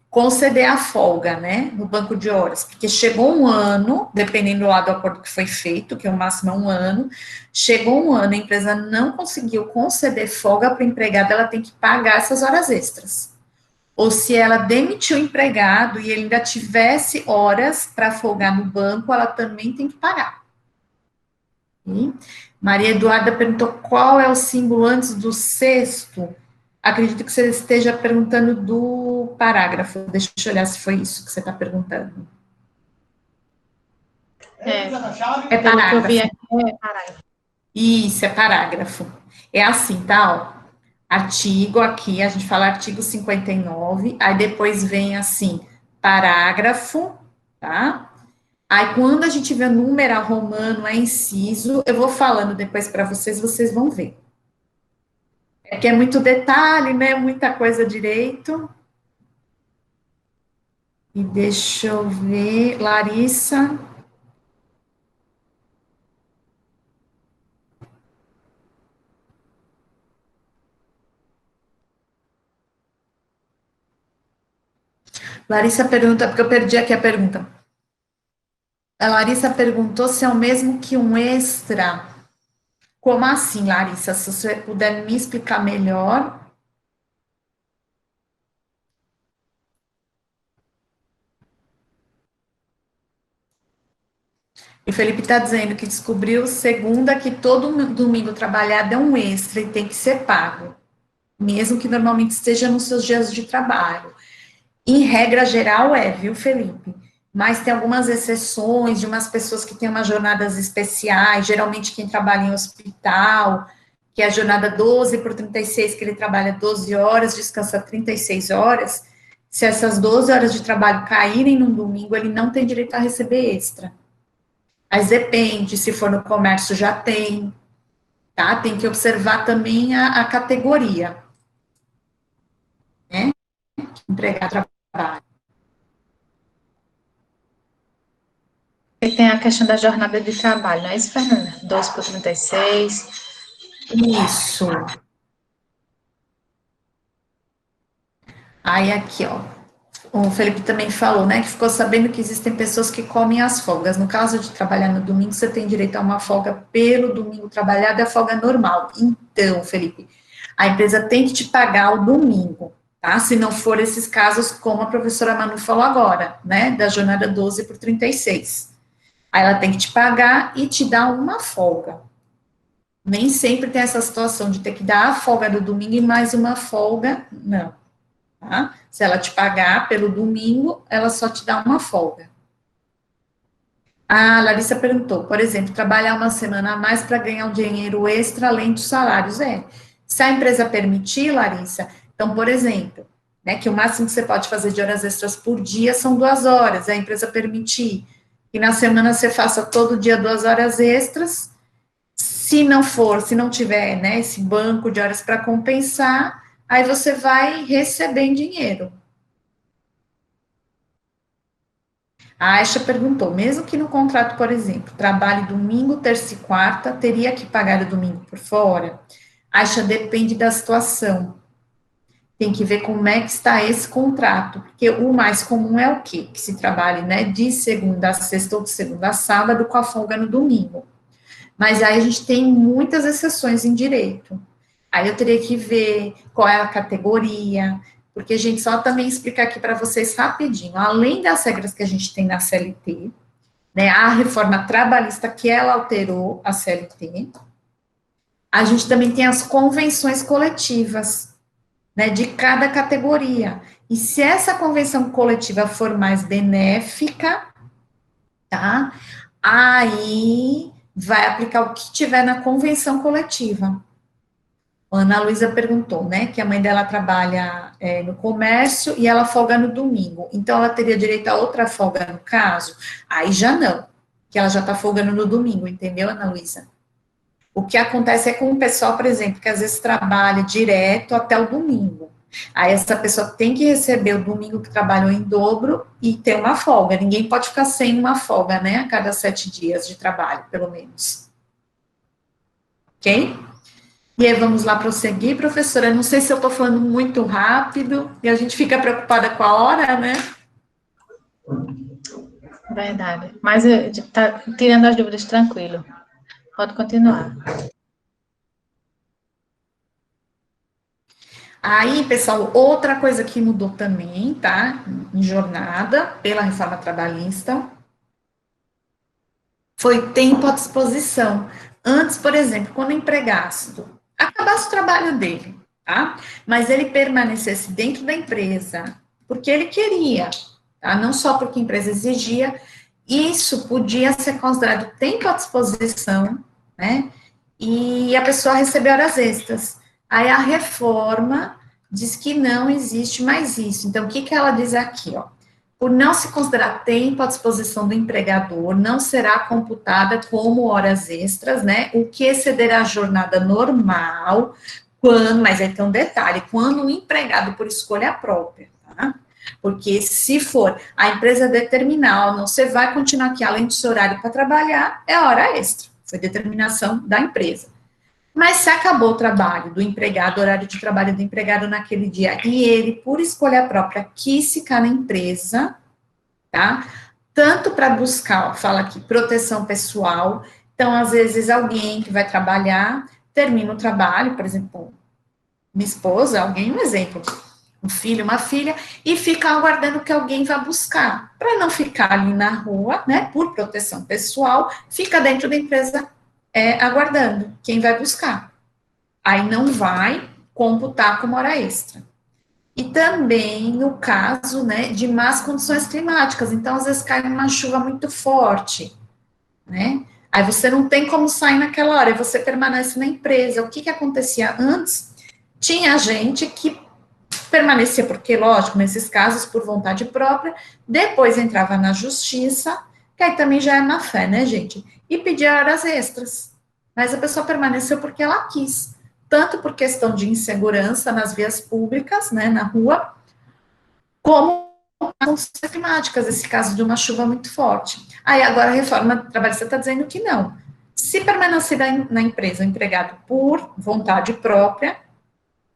conceder a folga, né, no banco de horas, porque chegou um ano, dependendo lá do acordo que foi feito, que é o máximo é 1 ano, chegou um ano, a empresa não conseguiu conceder folga para o empregado, ela tem que pagar essas horas extras. Ou se ela demitiu o empregado e ele ainda tivesse horas para folgar no banco, ela também tem que pagar. E Maria Eduarda perguntou qual é o símbolo antes do sexto. Acredito que você esteja perguntando do parágrafo. Deixa eu olhar se foi isso que você está perguntando. É pelo que eu vi aqui, é parágrafo. Isso, é parágrafo. É assim, tá? Ó. Artigo aqui, a gente fala artigo 59, aí depois vem assim, parágrafo, tá? Aí quando a gente vê numeral romano, é inciso, eu vou falando depois para vocês, vocês vão ver. É que é muito detalhe, né? Muita coisa direito. E deixa eu ver, Larissa. Larissa pergunta, porque eu perdi aqui a pergunta. A Larissa perguntou se é o mesmo que um extra. Como assim, Larissa? Se você puder me explicar melhor. E o Felipe está dizendo que descobriu segunda que todo domingo trabalhado é um extra e tem que ser pago, mesmo que normalmente esteja nos seus dias de trabalho. Em regra geral é, viu, Felipe? Mas tem algumas exceções de umas pessoas que têm umas jornadas especiais, geralmente quem trabalha em hospital, que é a jornada 12 por 36, que ele trabalha 12 horas, descansa 36 horas. Se essas 12 horas de trabalho caírem num domingo, ele não tem direito a receber extra. Mas depende, se for no comércio já tem, tá? Tem que observar também a categoria, né? Empregar trabalho. E tem a questão da jornada de trabalho, não é isso, Fernanda? 12 por 36. Isso. Aí aqui, ó, o Felipe também falou, né, que ficou sabendo que existem pessoas que comem as folgas. No caso de trabalhar no domingo, você tem direito a uma folga pelo domingo trabalhado, é a folga normal. Então, Felipe, a empresa tem que te pagar o domingo, tá? Se não for esses casos, como a professora Manu falou agora, né, da jornada 12 por 36. Aí ela tem que te pagar e te dar uma folga. Nem sempre tem essa situação de ter que dar a folga do domingo e mais uma folga, não. Tá? Se ela te pagar pelo domingo, ela só te dá uma folga. A Larissa perguntou, por exemplo, trabalhar uma semana a mais para ganhar um dinheiro extra além dos salários. Se a empresa permitir, Larissa, então, por exemplo, né, que o máximo que você pode fazer de horas extras por dia são 2 horas, a empresa permitir que na semana você faça todo dia 2 horas extras, se não for, se não tiver, né, esse banco de horas para compensar, aí você vai receber em dinheiro. A Aisha perguntou, mesmo que no contrato, por exemplo, trabalhe domingo, terça e quarta, teria que pagar o domingo por fora? Aisha, depende da situação. Tem que ver como é que está esse contrato, porque o mais comum é o quê? Que se trabalhe, né, de segunda a sexta ou de segunda a sábado com a folga no domingo. Mas aí a gente tem muitas exceções em direito. Aí eu teria que ver qual é a categoria, porque, gente, só também explicar aqui para vocês rapidinho, além das regras que a gente tem na CLT, né, a reforma trabalhista que ela alterou a CLT, a gente também tem as convenções coletivas, né, de cada categoria. E se essa convenção coletiva for mais benéfica, tá, aí vai aplicar o que tiver na convenção coletiva. A Ana Luísa perguntou, né, que a mãe dela trabalha no comércio e ela folga no domingo. Então, ela teria direito a outra folga no caso? Aí já não, que ela já está folgando no domingo, entendeu, Ana Luísa? O que acontece é com o pessoal, por exemplo, que às vezes trabalha direto até o domingo. Aí essa pessoa tem que receber o domingo que trabalhou em dobro e ter uma folga. Ninguém pode ficar sem uma folga, né, a cada 7 dias de trabalho, pelo menos. Ok? E aí, vamos lá prosseguir, professora. Não sei se eu estou falando muito rápido e a gente fica preocupada com a hora, né? Verdade. Mas tá tirando as dúvidas tranquilo. Pode continuar. Aí, pessoal, outra coisa que mudou também, tá? Em jornada, pela reforma trabalhista, foi tempo à disposição. Antes, por exemplo, quando o empregado acabasse o trabalho dele, tá? Mas ele permanecesse dentro da empresa, porque ele queria, tá? Não só porque a empresa exigia, isso podia ser considerado tempo à disposição, né? E a pessoa receber horas extras. Aí a reforma diz que não existe mais isso. Então, o que que ela diz aqui, ó? Por não se considerar tempo à disposição do empregador, não será computada como horas extras, né? O que exceder a jornada normal, quando, mas aí tem um detalhe, quando o empregado por escolha própria, tá? Porque se for a empresa determinar, não, você vai continuar aqui além do seu horário para trabalhar, é hora extra. Foi determinação da empresa. Mas se acabou o trabalho do empregado, o horário de trabalho do empregado naquele dia, e ele, por escolha própria, quis ficar na empresa, tá? Tanto para buscar, ó, fala aqui, proteção pessoal. Então, às vezes, alguém que vai trabalhar, termina o trabalho, por exemplo, minha esposa, alguém, um exemplo, um filho, uma filha, e fica aguardando que alguém vá buscar. Para não ficar ali na rua, né, por proteção pessoal, fica dentro da empresa aguardando quem vai buscar. Aí não vai computar como hora extra. E também no caso, né, de más condições climáticas. Então, às vezes cai uma chuva muito forte, né? Aí você não tem como sair naquela hora, e você permanece na empresa. O que que acontecia antes? Tinha gente que permanecia, porque, lógico, nesses casos, por vontade própria, depois entrava na justiça, que aí também já é má fé, né, gente? E pedia horas extras. Mas a pessoa permaneceu porque ela quis, tanto por questão de insegurança nas vias públicas, né, na rua, como condições climáticas, esse caso de uma chuva muito forte. Aí agora a reforma trabalhista está dizendo que não. Se permanecer na empresa o empregado por vontade própria,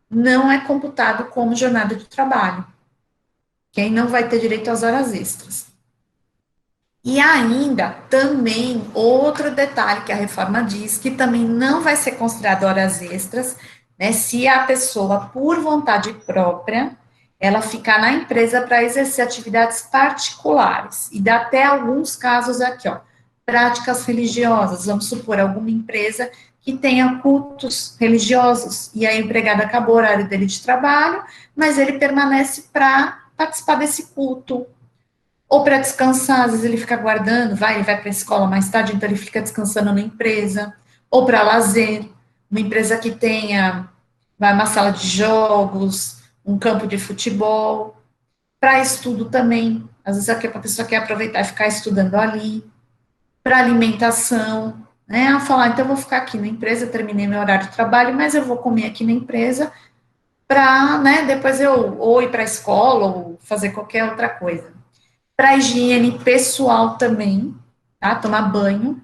não é computado como jornada de trabalho. Quem não vai ter direito às horas extras. E ainda, também, outro detalhe que a reforma diz, que também não vai ser considerado horas extras, né, se a pessoa, por vontade própria, ela ficar na empresa para exercer atividades particulares. E dá até alguns casos aqui, ó, práticas religiosas, vamos supor, alguma empresa que tenha cultos religiosos, e aí o empregado acabou o horário dele de trabalho, mas ele permanece para participar desse culto, ou para descansar, às vezes ele fica aguardando, ele vai para a escola mais tarde, então ele fica descansando na empresa, ou para lazer, uma empresa que tenha uma sala de jogos, um campo de futebol, para estudo também, às vezes a pessoa quer aproveitar e ficar estudando ali, para alimentação, né, falar, então eu vou ficar aqui na empresa, terminei meu horário de trabalho, mas eu vou comer aqui na empresa, para, né, depois eu ou ir para a escola, ou fazer qualquer outra coisa. Para higiene pessoal também, tá? Tomar banho.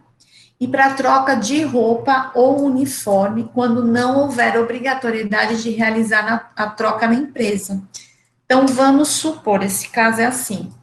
E para troca de roupa ou uniforme, quando não houver obrigatoriedade de realizar a troca na empresa. Então, vamos supor, esse caso é assim,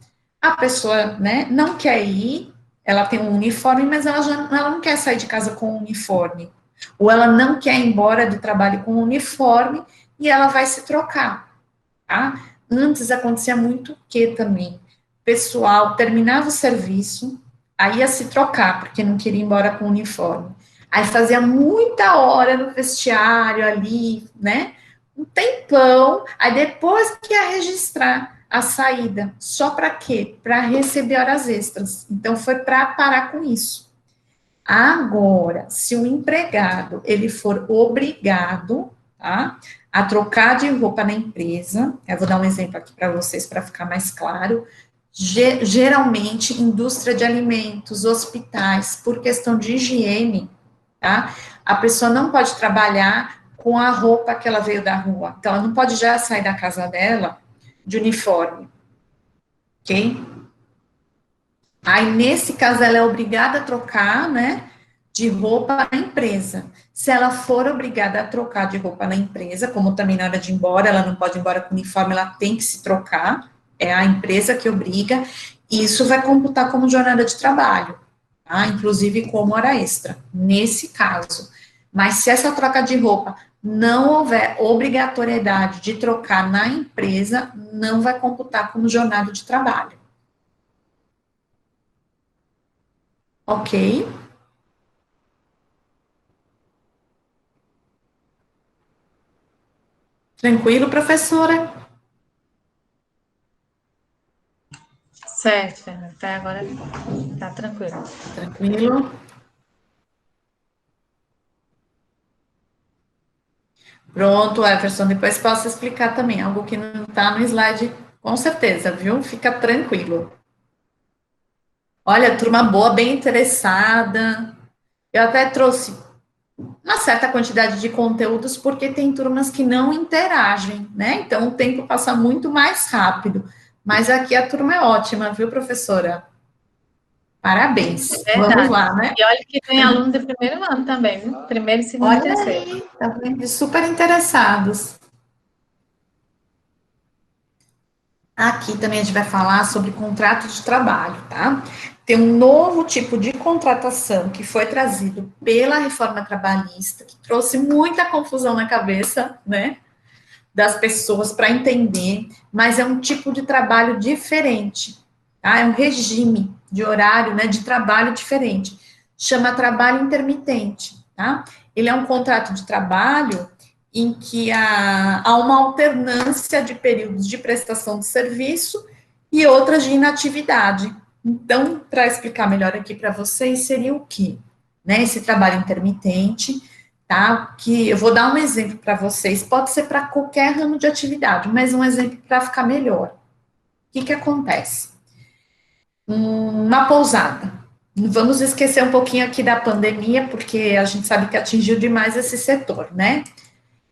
a pessoa, né, não quer ir, ela tem um uniforme, mas ela não quer sair de casa com um uniforme. Ou ela não quer ir embora do trabalho com um uniforme e ela vai se trocar, tá? Antes acontecia muito que também pessoal terminava o serviço, aí ia se trocar, porque não queria ir embora com o uniforme. Aí fazia muita hora no vestiário ali, né? Um tempão, aí depois que ia registrar a saída. Só para quê? Para receber horas extras. Então foi para parar com isso. Agora, se o empregado ele for obrigado, tá? A trocar de roupa na empresa. Eu vou dar um exemplo aqui para vocês, para ficar mais claro. Geralmente, indústria de alimentos, hospitais, por questão de higiene, tá? A pessoa não pode trabalhar com a roupa que ela veio da rua. Então, ela não pode já sair da casa dela de uniforme, ok? Aí, nesse caso, ela é obrigada a trocar, né, de roupa na empresa. Se ela for obrigada a trocar de roupa na empresa, como também na hora de ir embora, ela não pode ir embora com uniforme, ela tem que se trocar, é a empresa que obriga, e isso vai computar como jornada de trabalho, tá? Inclusive como hora extra, nesse caso. Mas se essa troca de roupa não houver obrigatoriedade de trocar na empresa, não vai computar como jornada de trabalho. Ok? Tranquilo, professora? Certo, Fernanda. Até agora tá tranquilo. Tranquilo. Pronto, Everson, depois posso explicar também, algo que não está no slide, com certeza, viu? Fica tranquilo. Olha, turma boa, bem interessada. Eu até trouxe uma certa quantidade de conteúdos, porque tem turmas que não interagem, né? Então, o tempo passa muito mais rápido. Mas aqui a turma é ótima, viu, professora? Parabéns. É Vamos verdade. lá, né? E olha que tem aluno de primeiro ano também, viu? Primeiro, segundo e Olha terceiro. aí, tá vendo? Super interessados. Aqui também a gente vai falar sobre contrato de trabalho, tá? Tem um novo tipo de contratação que foi trazido pela reforma trabalhista, que trouxe muita confusão na cabeça, né, das pessoas para entender, mas é um tipo de trabalho diferente, tá? É um regime de horário, né, de trabalho diferente. Chama trabalho intermitente, tá? Ele é um contrato de trabalho em que há uma alternância de períodos de prestação de serviço e outras de inatividade. Então, para explicar melhor aqui para vocês, seria o quê? Né, esse trabalho intermitente, tá? Que eu vou dar um exemplo para vocês, pode ser para qualquer ramo de atividade, mas um exemplo para ficar melhor. O que que acontece? Uma pousada. Vamos esquecer um pouquinho aqui da pandemia, porque a gente sabe que atingiu demais esse setor, né?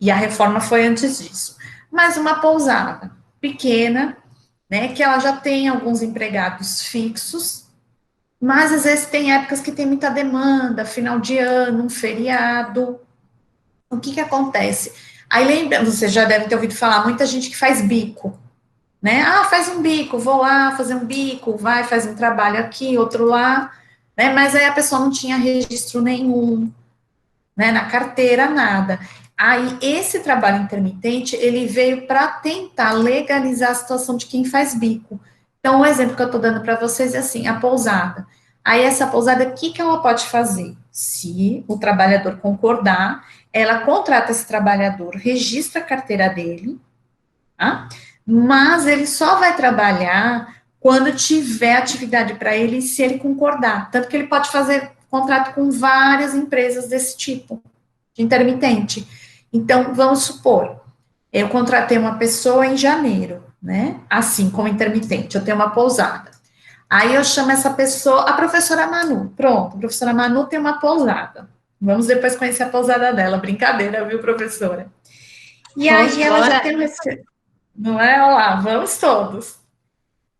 E a reforma foi antes disso. Mas uma pousada pequena, né, que ela já tem alguns empregados fixos, mas às vezes tem épocas que tem muita demanda, final de ano, um feriado. O que que acontece? Aí lembra, você já deve ter ouvido falar, muita gente que faz bico, né? Ah, faz um bico, vou lá fazer um bico, vai, faz um trabalho aqui, outro lá, né? Mas aí a pessoa não tinha registro nenhum, né, na carteira, nada. Aí, esse trabalho intermitente, ele veio para tentar legalizar a situação de quem faz bico. Então, o exemplo que eu estou dando para vocês é assim, a pousada. Aí, essa pousada, o que que ela pode fazer? Se o trabalhador concordar, ela contrata esse trabalhador, registra a carteira dele, tá? Mas ele só vai trabalhar quando tiver atividade para ele, se ele concordar. Tanto que ele pode fazer contrato com várias empresas desse tipo, de intermitente. Então, vamos supor, eu contratei uma pessoa em janeiro, né? Assim, como intermitente, eu tenho uma pousada. Aí eu chamo essa pessoa, a professora Manu. Pronto, a professora Manu tem uma pousada. Vamos depois conhecer a pousada dela. Brincadeira, viu, professora? E aí ela já tem um não é? Olha lá, vamos todos.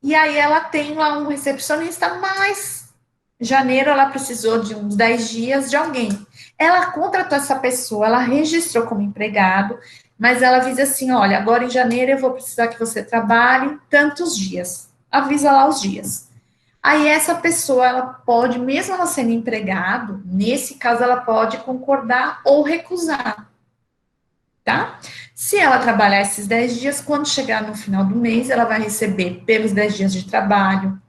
E aí ela tem lá um recepcionista, mas em janeiro ela precisou de uns 10 dias de alguém. Ela contratou essa pessoa, ela registrou como empregado, mas ela avisa assim, olha, agora em janeiro eu vou precisar que você trabalhe tantos dias. Avisa lá os dias. Aí essa pessoa, ela pode, mesmo ela sendo empregado, nesse caso ela pode concordar ou recusar, tá? Se ela trabalhar esses 10 dias, quando chegar no final do mês, ela vai receber pelos 10 dias de trabalho.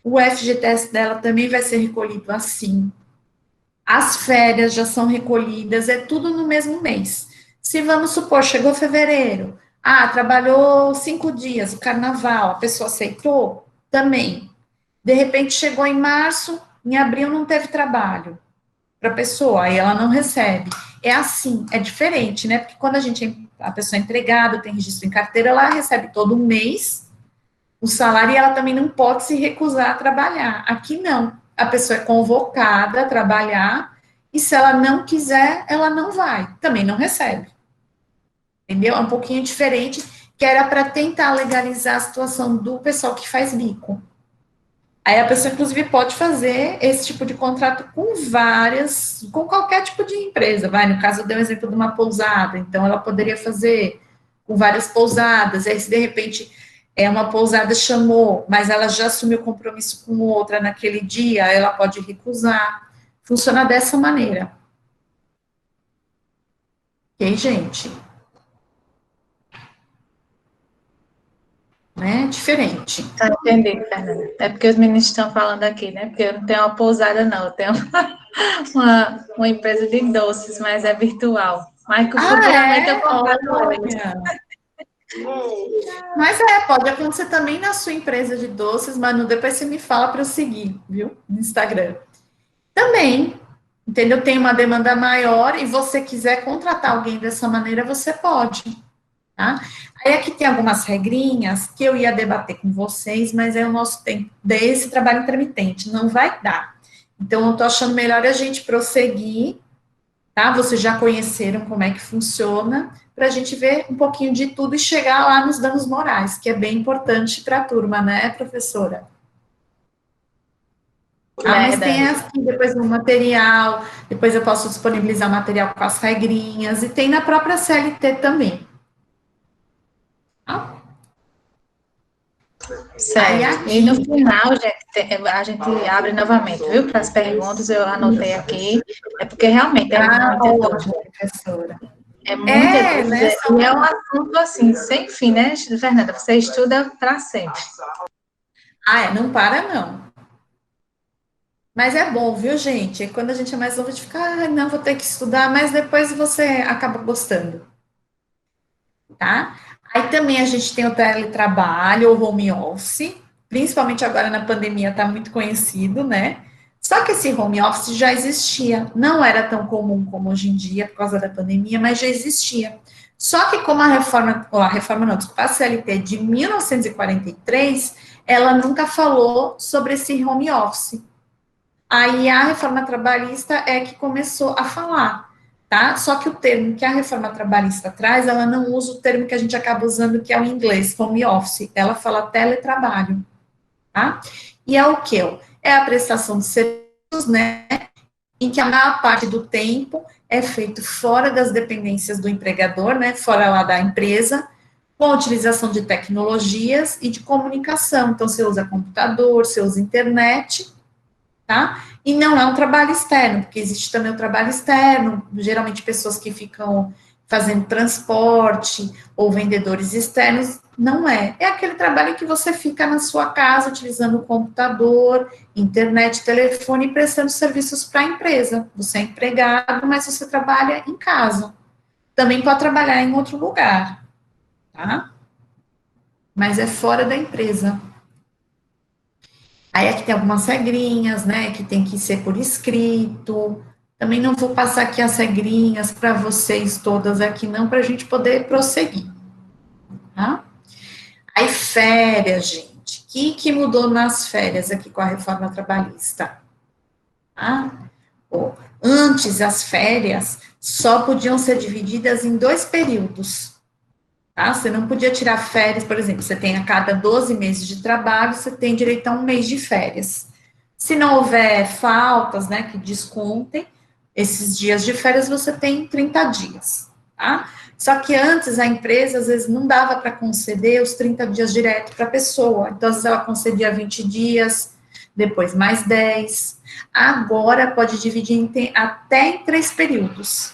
O FGTS dela também vai ser recolhido assim. As férias já são recolhidas, é tudo no mesmo mês. Se vamos supor, chegou fevereiro, trabalhou 5 dias, o carnaval, a pessoa aceitou? Também. De repente chegou em março, em abril não teve trabalho para a pessoa, aí ela não recebe. é assim, é diferente, né? Porque quando a pessoa é empregada, tem registro em carteira, ela recebe todo mês o salário e ela também não pode se recusar a trabalhar. Aqui não. A pessoa é convocada a trabalhar e se ela não quiser, ela não vai. Também não recebe. Entendeu? É um pouquinho diferente, que era para tentar legalizar a situação do pessoal que faz bico. Aí a pessoa, inclusive, pode fazer esse tipo de contrato com qualquer tipo de empresa. No caso, eu dei um exemplo de uma pousada, então ela poderia fazer com várias pousadas, aí se de repente uma pousada chamou, mas ela já assumiu compromisso com outra naquele dia, ela pode recusar. Funciona dessa maneira. Ok, gente? Né? Diferente. Tá entendendo, Fernanda. É porque os meninos estão falando aqui, né? Porque eu não tenho uma pousada, não. Eu tenho uma empresa de doces, mas é virtual. Mas que futuramente eu contrato eles. Mas pode acontecer também na sua empresa de doces, Manu, depois você me fala para eu seguir, viu? No Instagram. Também, entendeu? Tem uma demanda maior e você quiser contratar alguém dessa maneira, você pode, tá? Aí aqui tem algumas regrinhas que eu ia debater com vocês, mas é o nosso tempo desse trabalho intermitente, não vai dar. Então, eu tô achando melhor a gente prosseguir, tá? Vocês já conheceram como é que funciona, para a gente ver um pouquinho de tudo e chegar lá nos danos morais, que é bem importante para a turma, né, professora? Mas tem aqui depois o material, depois eu posso disponibilizar o material com as regrinhas, e tem na própria CLT também. Tá? Certo. E no final, gente, a gente abre novamente, viu? Para as perguntas, eu anotei aqui. É porque realmente é muita dúvida. Professora. É muita dúvida. Né? E é um assunto assim, sem fim, né, Fernanda? Você estuda para sempre. Não para, não. Mas é bom, viu, gente? Quando a gente é mais novo, a gente fica, não, vou ter que estudar, mas depois você acaba gostando. Tá? Aí também a gente tem o teletrabalho, o home office, principalmente agora na pandemia está muito conhecido, né? Só que esse home office já existia, não era tão comum como hoje em dia por causa da pandemia, mas já existia. Só que como a CLT de 1943, ela nunca falou sobre esse home office. Aí a reforma trabalhista é que começou a falar, tá? Só que o termo que a reforma trabalhista traz, ela não usa o termo que a gente acaba usando, que é o inglês, home office. Ela fala teletrabalho, tá? E é o quê? É a prestação de serviços, né? Em que a maior parte do tempo é feito fora das dependências do empregador, né? Fora lá da empresa, com a utilização de tecnologias e de comunicação. Então, você usa computador, você usa internet, tá? E não é um trabalho externo, porque existe também o trabalho externo, geralmente pessoas que ficam fazendo transporte ou vendedores externos, não é. É aquele trabalho que você fica na sua casa utilizando o computador, internet, telefone e prestando serviços para a empresa. Você é empregado, mas você trabalha em casa. Também pode trabalhar em outro lugar, tá? Mas é fora da empresa. Aí aqui tem algumas regrinhas, né, que tem que ser por escrito. Também não vou passar aqui as regrinhas para vocês todas aqui, não, para a gente poder prosseguir, tá? Aí férias, gente. O que mudou nas férias aqui com a reforma trabalhista? Tá? Antes, as férias só podiam ser divididas em 2 períodos. Tá? Você não podia tirar férias, por exemplo, você tem a cada 12 meses de trabalho, você tem direito a um mês de férias. Se não houver faltas, né, que descontem esses dias de férias, você tem 30 dias, tá? Só que antes a empresa, às vezes, não dava para conceder os 30 dias direto para a pessoa. Então, às vezes, ela concedia 20 dias, depois mais 10. Agora, pode dividir até em 3 períodos.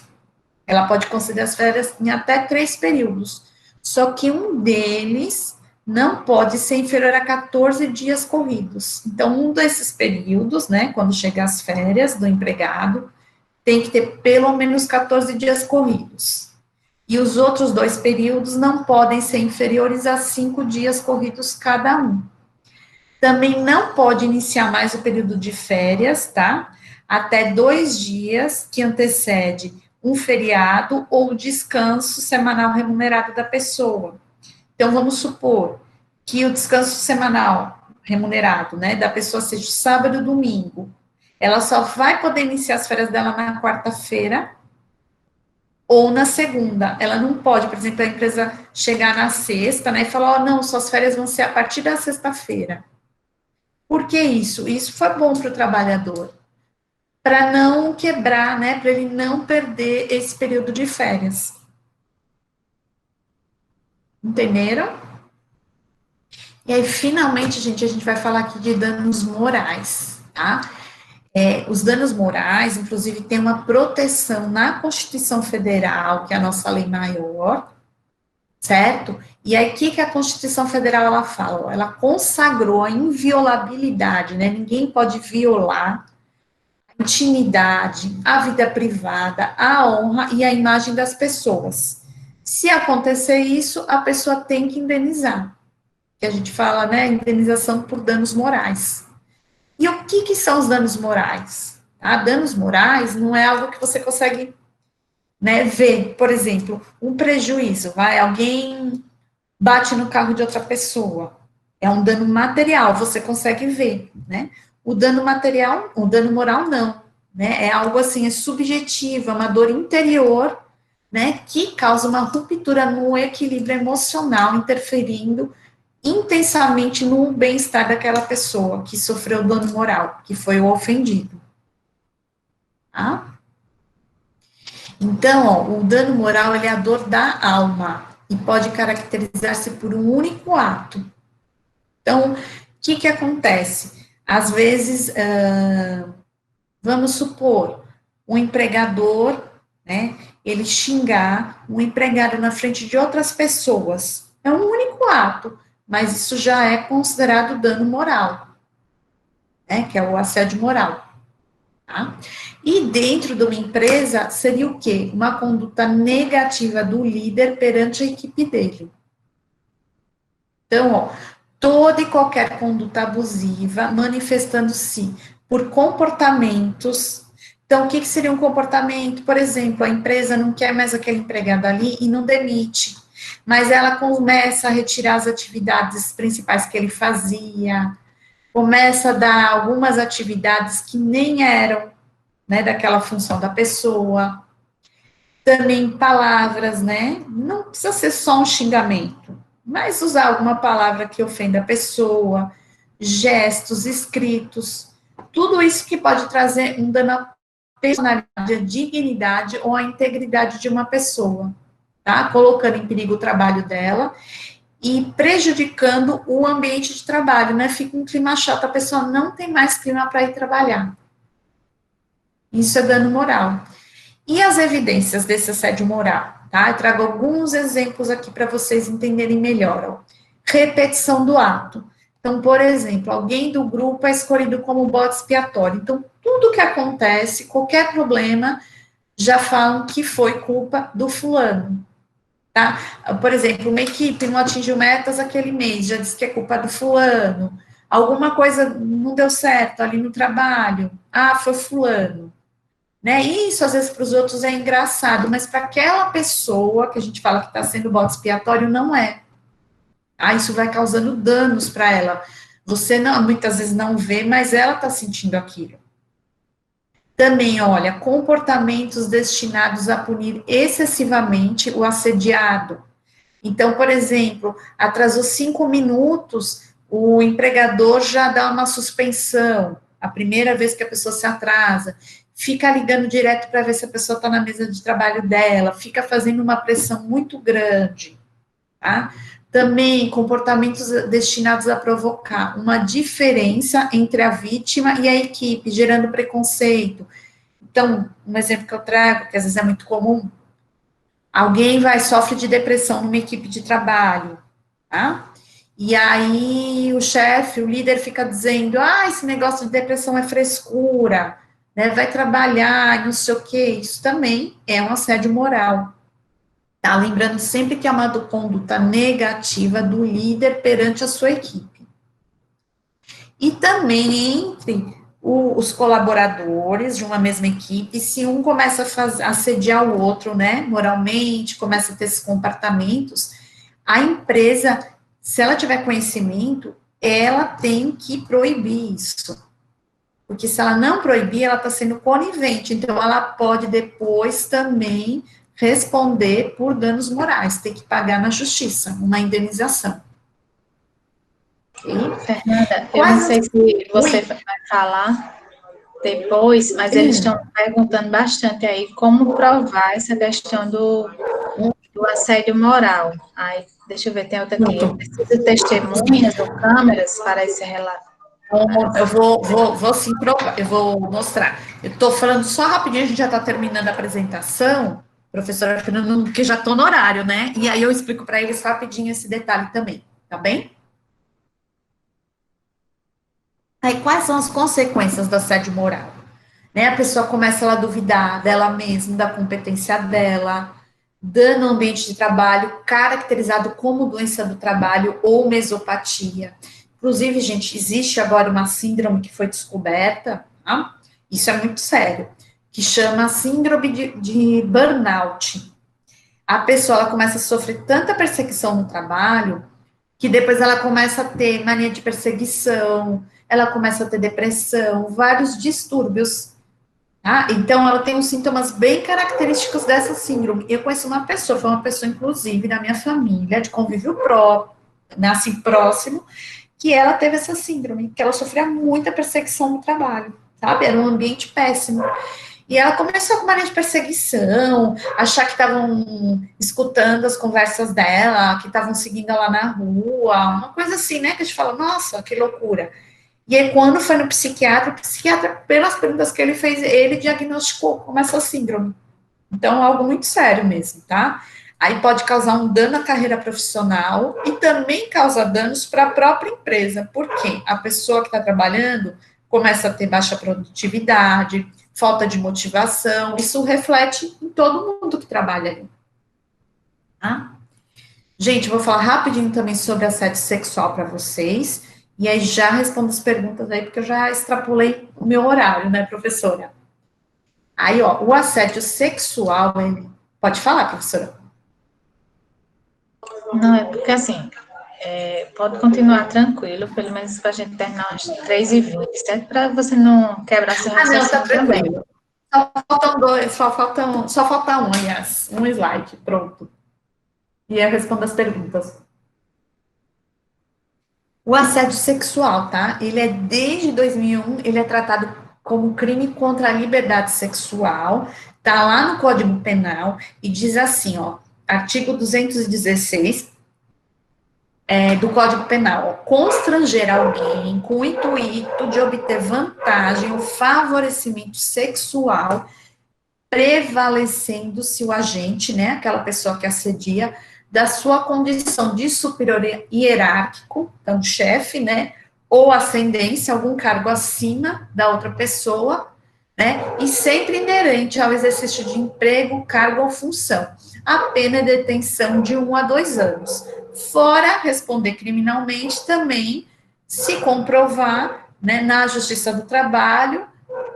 Ela pode conceder as férias em até 3 períodos. Só que um deles não pode ser inferior a 14 dias corridos. Então, um desses períodos, né, quando chegar as férias do empregado, tem que ter pelo menos 14 dias corridos. E os outros 2 períodos não podem ser inferiores a 5 dias corridos cada um. Também não pode iniciar mais o período de férias, tá? Até 2 dias que antecede um feriado ou descanso semanal remunerado da pessoa. Então, vamos supor que o descanso semanal remunerado, né, da pessoa seja sábado e domingo. Ela só vai poder iniciar as férias dela na quarta-feira ou na segunda. Ela não pode, por exemplo, a empresa chegar na sexta, né, e falar, não, suas férias vão ser a partir da sexta-feira. Por que isso? Isso foi bom para o trabalhador, para não quebrar, né, para ele não perder esse período de férias. Entenderam? E aí, finalmente, gente, a gente vai falar aqui de danos morais, tá? Os danos morais, inclusive, tem uma proteção na Constituição Federal, que é a nossa lei maior, certo? E aí, o que a Constituição Federal, ela fala? Ela consagrou a inviolabilidade, né? Ninguém pode violar a intimidade, a vida privada, a honra e a imagem das pessoas. Se acontecer isso, a pessoa tem que indenizar. Que a gente fala, né, indenização por danos morais. E o que são os danos morais? Tá? Danos morais não é algo que você consegue, né, ver. Por exemplo, um prejuízo, alguém bate no carro de outra pessoa. É um dano material, você consegue ver, né? O dano material, o dano moral não, né? É algo assim, é subjetivo, é uma dor interior, né, que causa uma ruptura no equilíbrio emocional, interferindo intensamente no bem-estar daquela pessoa que sofreu dano moral, que foi o ofendido. Tá? Então, ó, o dano moral ele é a dor da alma e pode caracterizar-se por um único ato. Então, o que acontece? Às vezes, vamos supor, um empregador, né, ele xingar um empregado na frente de outras pessoas. É um único ato, mas isso já é considerado dano moral, né, que é o assédio moral. Tá? E dentro de uma empresa, seria o quê? Uma conduta negativa do líder perante a equipe dele. Então, ó, toda e qualquer conduta abusiva manifestando-se por comportamentos. Então, o que seria um comportamento? Por exemplo, a empresa não quer mais aquele empregado ali e não demite, mas ela começa a retirar as atividades principais que ele fazia, começa a dar algumas atividades que nem eram, né, daquela função da pessoa. Também palavras, né? Não precisa ser só um xingamento, mas usar alguma palavra que ofenda a pessoa, gestos, escritos, tudo isso que pode trazer um dano à personalidade, à dignidade ou à integridade de uma pessoa, tá? Colocando em perigo o trabalho dela e prejudicando o ambiente de trabalho, né? Fica um clima chato, a pessoa não tem mais clima para ir trabalhar. Isso é dano moral. E as evidências desse assédio moral? Tá? Eu trago alguns exemplos aqui para vocês entenderem melhor. Ó. Repetição do ato. Então, por exemplo, alguém do grupo é escolhido como bode expiatório. Então, tudo que acontece, qualquer problema, já falam que foi culpa do fulano. Tá? Por exemplo, uma equipe não atingiu metas aquele mês, já diz que é culpa do fulano. Alguma coisa não deu certo ali no trabalho. Ah, foi fulano. Né? Isso, às vezes, para os outros é engraçado, mas para aquela pessoa que a gente fala que está sendo bode expiatório, não é. Ah, isso vai causando danos para ela. Você não, muitas vezes não vê, mas ela está sentindo aquilo. Também, olha, comportamentos destinados a punir excessivamente o assediado. Então, por exemplo, atrasou 5 minutos, o empregador já dá uma suspensão, a primeira vez que a pessoa se atrasa, fica ligando direto para ver se a pessoa está na mesa de trabalho dela, fica fazendo uma pressão muito grande, tá? Também comportamentos destinados a provocar uma diferença entre a vítima e a equipe, gerando preconceito. Então, um exemplo que eu trago, que às vezes é muito comum, alguém sofre de depressão numa equipe de trabalho, tá? E aí o chefe, o líder fica dizendo, esse negócio de depressão é frescura, né, vai trabalhar, não sei o quê, isso também é um assédio moral. Tá? Lembrando sempre que é uma conduta negativa do líder perante a sua equipe. E também entre os colaboradores de uma mesma equipe, se um começa a assediar o outro, né, moralmente, começa a ter esses comportamentos, a empresa, se ela tiver conhecimento, ela tem que proibir isso. Porque se ela não proibir, ela está sendo conivente, então ela pode depois também responder por danos morais, ter que pagar na justiça, uma indenização. Fernanda, eu não sei se você vai falar depois, mas eles estão perguntando bastante aí como provar essa questão do assédio moral. Aí, deixa eu ver, tem outra aqui. Eu preciso de testemunhas ou câmeras para esse relato. Eu vou sim provar, eu vou mostrar. Eu estou falando só rapidinho, a gente já está terminando a apresentação, professora Fernanda, porque já estou no horário, né? E aí eu explico para eles rapidinho esse detalhe também, tá bem? Aí, quais são as consequências do assédio moral? Né, a pessoa começa a duvidar dela mesma, da competência dela, dano ao ambiente de trabalho, caracterizado como doença do trabalho ou mesopatia. Inclusive, gente, existe agora uma síndrome que foi descoberta, tá? Isso é muito sério, que chama síndrome de burnout. A pessoa ela começa a sofrer tanta perseguição no trabalho que depois ela começa a ter mania de perseguição, ela começa a ter depressão, vários distúrbios. Tá? Então, ela tem uns sintomas bem característicos dessa síndrome. Eu conheço uma pessoa, foi uma pessoa, inclusive, da minha família, de convívio próprio, né, assim, próximo, que ela teve essa síndrome, que ela sofria muita perseguição no trabalho, sabe? Era um ambiente péssimo. E ela começou com mania de perseguição, achar que estavam escutando as conversas dela, que estavam seguindo ela na rua, uma coisa assim, né? Que a gente fala, nossa, que loucura. E aí, quando foi no psiquiatra, o psiquiatra, pelas perguntas que ele fez, ele diagnosticou como essa síndrome. Então, é algo muito sério mesmo, tá? Aí pode causar um dano à carreira profissional e também causa danos para a própria empresa, porque a pessoa que está trabalhando começa a ter baixa produtividade, falta de motivação, isso reflete em todo mundo que trabalha ali. Tá? Gente, vou falar rapidinho também sobre assédio sexual para vocês, e aí já respondo as perguntas aí, porque eu já extrapolei o meu horário, né, professora? Aí, ó, o assédio sexual, ele... Pode falar, professora? Não, é porque assim, pode continuar tranquilo, pelo menos para a gente terminar às 3h20, certo? Para você não quebrar seu raciocínio Não, tá também. tranquilo. Só faltam dois, só falta um, aliás, um slide, pronto. E eu respondo as perguntas. O assédio sexual, tá? Ele é desde 2001, ele é tratado como crime contra a liberdade sexual, tá lá no Código Penal e diz assim, ó, artigo 216 do Código Penal, ó, constranger alguém com o intuito de obter vantagem ou favorecimento sexual, prevalecendo-se o agente, né, aquela pessoa que assedia, da sua condição de superior hierárquico, então chefe, né, ou ascendência, algum cargo acima da outra pessoa, né, e sempre inerente ao exercício de emprego, cargo ou função. A pena é detenção de 1 a 2 anos. Fora responder criminalmente também, se comprovar, né, na Justiça do Trabalho,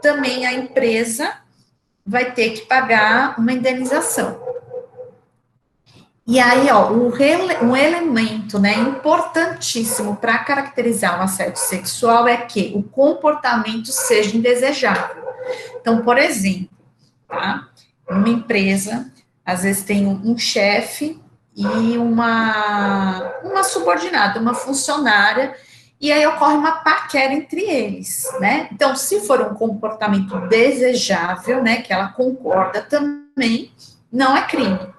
também a empresa vai ter que pagar uma indenização. E aí, ó, um elemento, né, importantíssimo para caracterizar um assédio sexual é que o comportamento seja indesejável. Então, por exemplo, tá? Uma empresa, às vezes tem um chefe e uma subordinada, uma funcionária, e aí ocorre uma paquera entre eles, né? Então, se for um comportamento desejável, né, que ela concorda também, não é crime,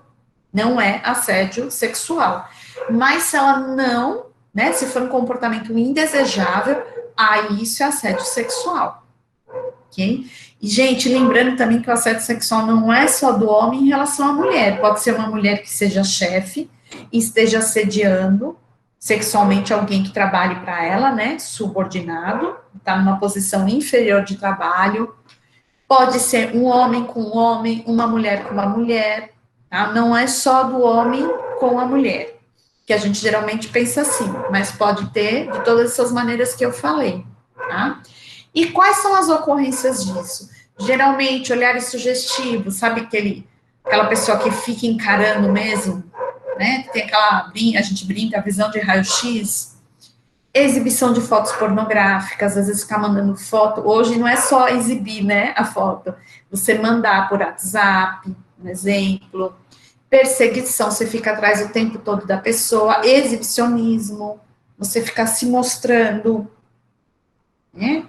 não é assédio sexual. Mas se ela não, né, se for um comportamento indesejável, aí isso é assédio sexual, ok? E, gente, lembrando também que o assédio sexual não é só do homem em relação à mulher, pode ser uma mulher que seja chefe e esteja assediando sexualmente alguém que trabalhe para ela, né, subordinado, está numa posição inferior de trabalho, pode ser um homem com um homem, uma mulher com uma mulher, tá? Não é só do homem com a mulher, que a gente geralmente pensa assim, mas pode ter de todas essas maneiras que eu falei, tá? E quais são as ocorrências disso? Geralmente, olhares sugestivos, sabe aquela pessoa que fica encarando mesmo, né? Tem a gente brinca, a visão de raio-x, exibição de fotos pornográficas, às vezes ficar mandando foto. Hoje não é só exibir, né, a foto, você mandar por WhatsApp, um exemplo, perseguição, você fica atrás o tempo todo da pessoa, exibicionismo, você ficar se mostrando, né?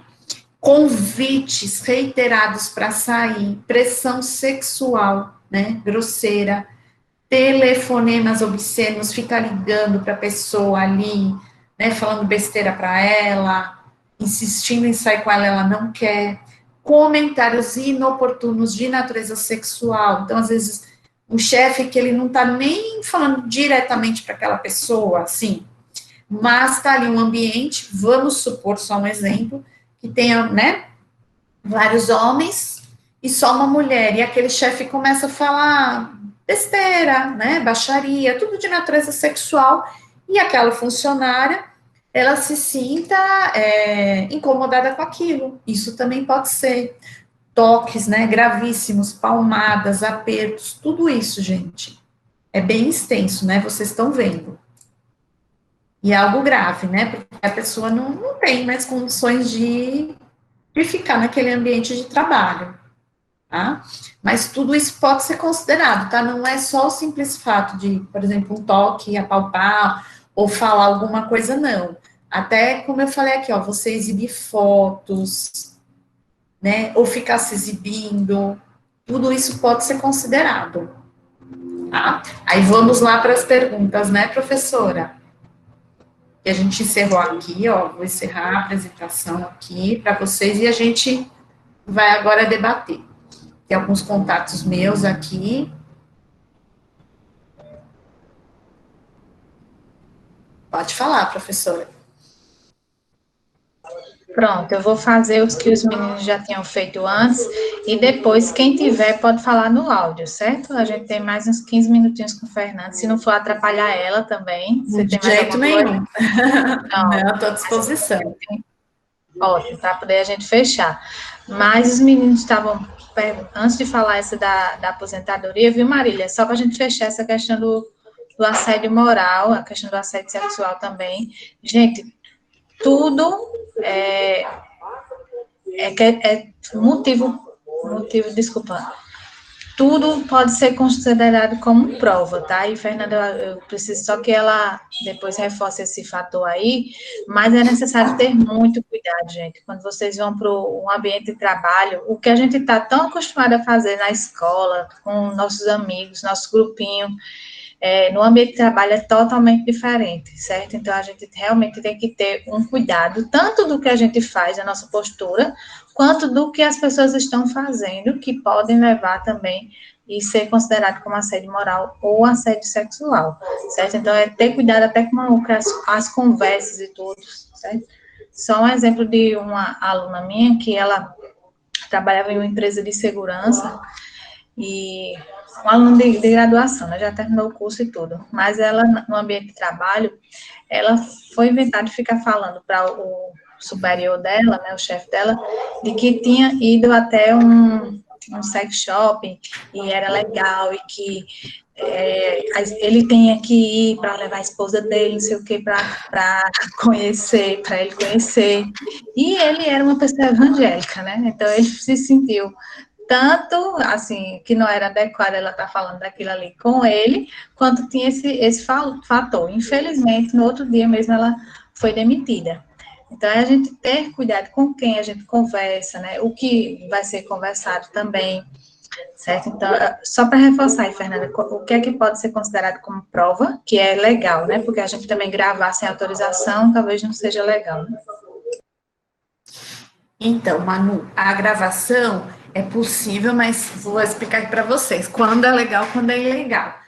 Convites reiterados para sair, pressão sexual, né, grosseira, telefonemas obscenos, ficar ligando para a pessoa ali, né, falando besteira para ela, insistindo em sair com ela, ela não quer, comentários inoportunos de natureza sexual, então, às vezes, um chefe que ele não está nem falando diretamente para aquela pessoa, assim, mas está ali um ambiente, vamos supor só um exemplo, que tenha, né, vários homens e só uma mulher, e aquele chefe começa a falar besteira, né, baixaria, tudo de natureza sexual, e aquela funcionária, ela se sinta incomodada com aquilo, isso também pode ser toques, né, gravíssimos, palmadas, apertos, tudo isso, gente, é bem extenso, né, vocês estão vendo. E é algo grave, né, porque a pessoa não tem mais condições de ficar naquele ambiente de trabalho, tá? Mas tudo isso pode ser considerado, tá? Não é só o simples fato de, por exemplo, um toque, apalpar, ou falar alguma coisa, não. Até, como eu falei aqui, ó, você exibir fotos, né, ou ficar se exibindo, tudo isso pode ser considerado, tá? Aí vamos lá para as perguntas, né, professora? E a gente encerrou aqui, ó, vou encerrar a apresentação aqui para vocês e a gente vai agora debater. Tem alguns contatos meus aqui. Pode falar, professora. Pronto, eu vou fazer os que os meninos já tinham feito antes, e depois, quem tiver, pode falar no áudio, certo? A gente tem mais uns 15 minutinhos com o Fernando, se não for atrapalhar ela também. Você De tem mais jeito nenhum. Não, estou à disposição. Ótimo, para poder a gente fechar. Mas os meninos estavam, antes de falar essa da aposentadoria, viu, Marília? Só para a gente fechar essa questão do assédio moral, a questão do assédio sexual também. Gente, tudo desculpa, tudo pode ser considerado como prova, tá? E, Fernanda, eu preciso só que ela depois reforce esse fator aí, mas é necessário ter muito cuidado, gente. Quando vocês vão para um ambiente de trabalho, o que a gente está tão acostumado a fazer na escola, com nossos amigos, nosso grupinho, no ambiente de trabalho é totalmente diferente, certo? Então, a gente realmente tem que ter um cuidado, tanto do que a gente faz, a nossa postura, quanto do que as pessoas estão fazendo, que podem levar também e ser considerado como assédio moral ou assédio sexual, certo? Então, é ter cuidado até com as conversas e tudo, certo? Só um exemplo de uma aluna minha, que ela trabalhava em uma empresa de segurança, e um aluno de graduação, né, já terminou o curso e tudo, mas ela, no ambiente de trabalho, ela foi inventar de ficar falando para o superior dela, né, o chefe dela, de que tinha ido até um sex shopping e era legal e que ele tinha que ir para levar a esposa dele, não sei o que, para conhecer, para ele conhecer. E ele era uma pessoa evangélica, né? Então ele se sentiu tanto, assim, que não era adequado ela estar falando daquilo ali com ele, quanto tinha esse fator. Infelizmente, no outro dia mesmo ela foi demitida. Então, é a gente ter cuidado com quem a gente conversa, né? O que vai ser conversado também, certo? Então, só para reforçar aí, Fernanda, o que é que pode ser considerado como prova, que é legal, né? Porque a gente também gravar sem autorização talvez não seja legal, né? Então, Manu, a gravação é possível, mas vou explicar aqui para vocês. Quando é legal, quando é ilegal.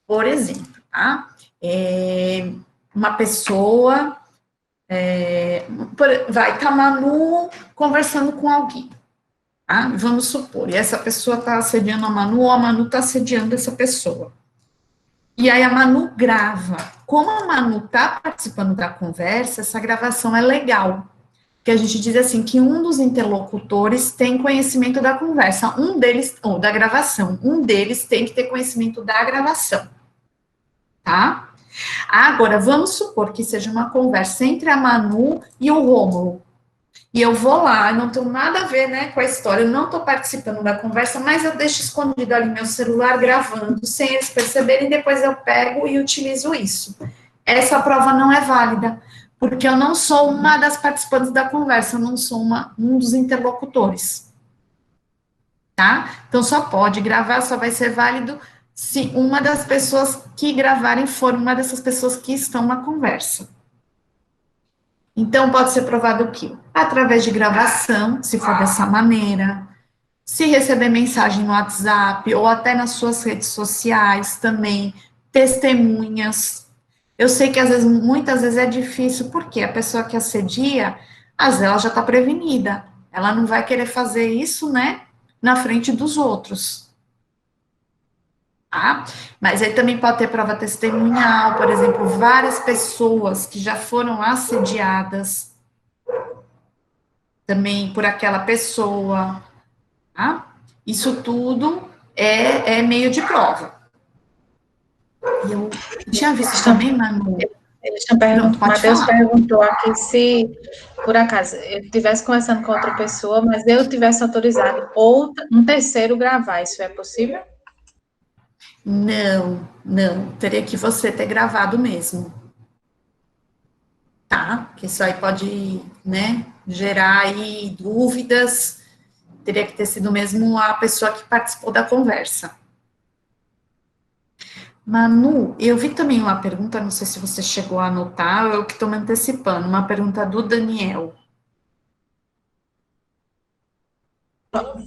Por exemplo, tá? Uma pessoa vai estar Manu conversando com alguém, tá? Vamos supor, e essa pessoa está assediando a Manu, ou a Manu está assediando essa pessoa. E aí a Manu grava. Como a Manu está participando da conversa, essa gravação é legal. que a gente diz assim, que um dos interlocutores tem conhecimento da conversa, um deles, ou da gravação, um deles tem que ter conhecimento da gravação, tá? Agora, vamos supor que seja uma conversa entre a Manu e o Rômulo, e eu vou lá, não tenho nada a ver, né, com a história, eu não estou participando da conversa, mas eu deixo escondido ali meu celular gravando, sem eles perceberem, depois eu pego e utilizo isso. Essa prova não é válida, porque eu não sou uma das participantes da conversa, eu não sou um dos interlocutores, tá? Então, só pode gravar, só vai ser válido se uma das pessoas que gravarem for uma dessas pessoas que estão na conversa. Então, pode ser provado que, através de gravação, se for dessa maneira, se receber mensagem no WhatsApp ou até nas suas redes sociais também, testemunhas. Eu sei que às vezes, muitas vezes é difícil, porque a pessoa que assedia, às vezes ela já está prevenida, ela não vai querer fazer isso, né, na frente dos outros. Tá? Mas aí também pode ter prova testemunhal, por exemplo, várias pessoas que já foram assediadas também por aquela pessoa, tá? Isso tudo é meio de prova. E eu tinha visto também, Manu. Matheus perguntou aqui se, por acaso, eu estivesse conversando com outra pessoa, mas eu tivesse autorizado um terceiro gravar, isso é possível? Não, teria que você ter gravado mesmo. Tá? Que isso aí pode, né, gerar aí dúvidas, teria que ter sido mesmo a pessoa que participou da conversa. Manu, eu vi também uma pergunta, não sei se você chegou a anotar, eu que estou me antecipando, uma pergunta do Daniel.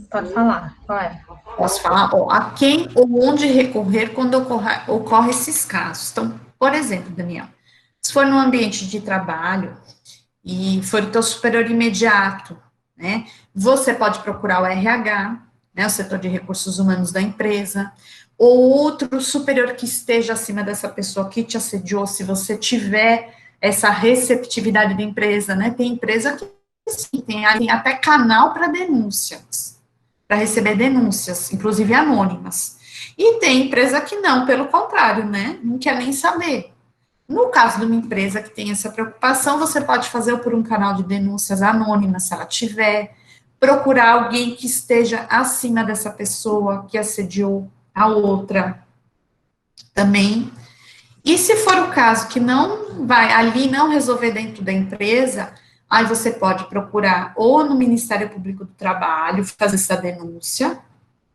Pode falar, qual é? Posso falar? Ó, a quem ou onde recorrer quando ocorre esses casos? Então, por exemplo, Daniel, se for no ambiente de trabalho e for o teu superior imediato, né, você pode procurar o RH, né, o setor de recursos humanos da empresa, ou outro superior que esteja acima dessa pessoa que te assediou, se você tiver essa receptividade da empresa, né, tem empresa que sim, tem até canal para denúncias, para receber denúncias, inclusive anônimas. E tem empresa que não, pelo contrário, né? Não quer nem saber. No caso de uma empresa que tem essa preocupação, você pode fazer por um canal de denúncias anônimas, se ela tiver, procurar alguém que esteja acima dessa pessoa que assediou a outra também. E se for o caso que não vai ali não resolver dentro da empresa, aí você pode procurar ou no Ministério Público do Trabalho fazer essa denúncia,